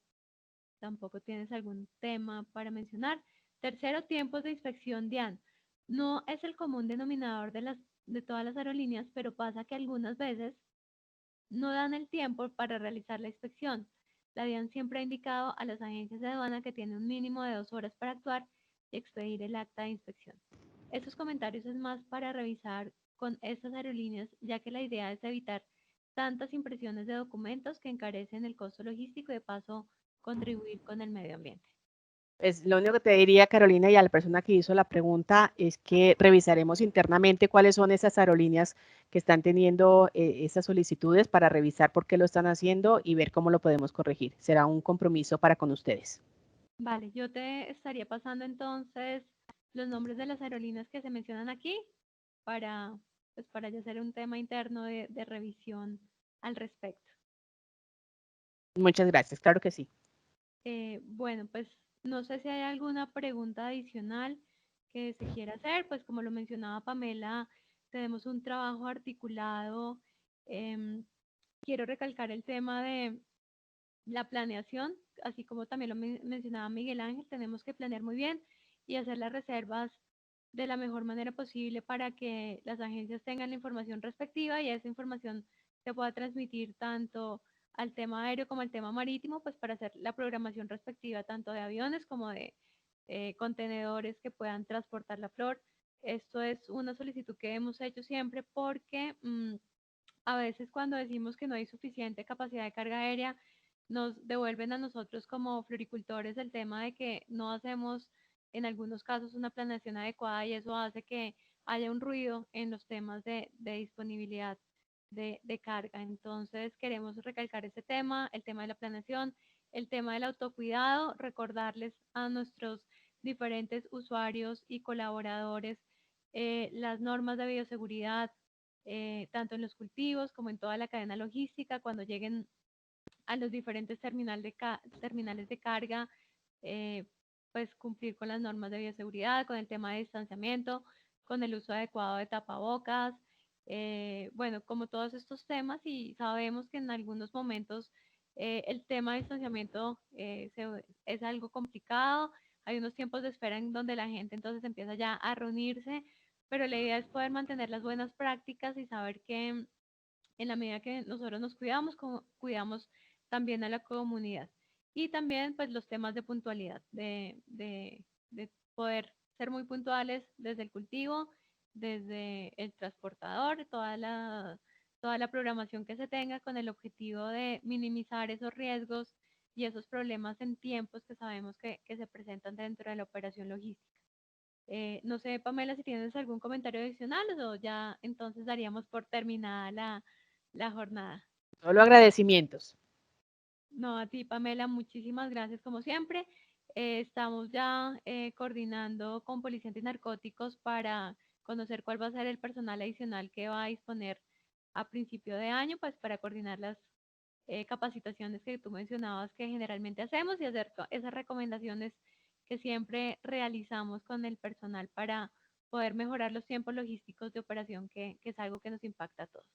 tienes algún tema para mencionar. Tercero, tiempos de inspección DIAN. No es el común denominador de todas las aerolíneas, pero pasa que algunas veces no dan el tiempo para realizar la inspección. La DIAN siempre ha indicado a las agencias de aduana que tiene un mínimo de 2 horas para actuar y expedir el acta de inspección. Estos comentarios es más para revisar con estas aerolíneas, ya que la idea es evitar tantas impresiones de documentos que encarecen el costo logístico y de paso contribuir con el medio ambiente. Pues lo único que te diría, Carolina, y a la persona que hizo la pregunta, es que revisaremos internamente cuáles son esas aerolíneas que están teniendo esas solicitudes para revisar por qué lo están haciendo y ver cómo lo podemos corregir. Será un compromiso para con ustedes. Vale, yo te estaría pasando entonces los nombres de las aerolíneas que se mencionan aquí para, pues, para ya hacer un tema interno de revisión al respecto. Muchas gracias, claro que sí. Bueno, pues no sé si hay alguna pregunta adicional que se quiera hacer, pues como lo mencionaba Pamela, tenemos un trabajo articulado. em, Quiero recalcar el tema de la planeación, así como también lo mencionaba Miguel Ángel, tenemos que planear muy bien y hacer las reservas de la mejor manera posible para que las agencias tengan la información respectiva y esa información se pueda transmitir tanto al tema aéreo como al tema marítimo, pues para hacer la programación respectiva tanto de aviones como de contenedores que puedan transportar la flor. Esto es una solicitud que hemos hecho siempre porque a veces cuando decimos que no hay suficiente capacidad de carga aérea, nos devuelven a nosotros como floricultores el tema de que no hacemos en algunos casos una planeación adecuada y eso hace que haya un ruido en los temas de disponibilidad de carga. Entonces queremos recalcar ese tema, el tema de la planeación, el tema del autocuidado, recordarles a nuestros diferentes usuarios y colaboradores las normas de bioseguridad, tanto en los cultivos como en toda la cadena logística, cuando lleguen a los diferentes terminales de carga, eh, pues cumplir con las normas de bioseguridad, con el tema de distanciamiento, con el uso adecuado de tapabocas, bueno, como todos estos temas y sabemos que en algunos momentos el tema de distanciamiento es algo complicado, hay unos tiempos de espera en donde la gente entonces empieza ya a reunirse, pero la idea es poder mantener las buenas prácticas y saber que en la medida que nosotros nos cuidamos, cuidamos también a la comunidad. Y también pues los temas de puntualidad, de poder ser muy puntuales desde el cultivo, desde el transportador, toda la programación que se tenga con el objetivo de minimizar esos riesgos y esos problemas en tiempos que sabemos que se presentan dentro de la operación logística. No sé, Pamela, si tienes algún comentario adicional o ya entonces daríamos por terminada la jornada. Solo agradecimientos. No, a ti, Pamela, muchísimas gracias como siempre. Estamos ya coordinando con Policía Antinarcóticos para conocer cuál va a ser el personal adicional que va a disponer a principio de año, pues para coordinar las capacitaciones que tú mencionabas que generalmente hacemos y hacer esas recomendaciones que siempre realizamos con el personal para poder mejorar los tiempos logísticos de operación, que es algo que nos impacta a todos.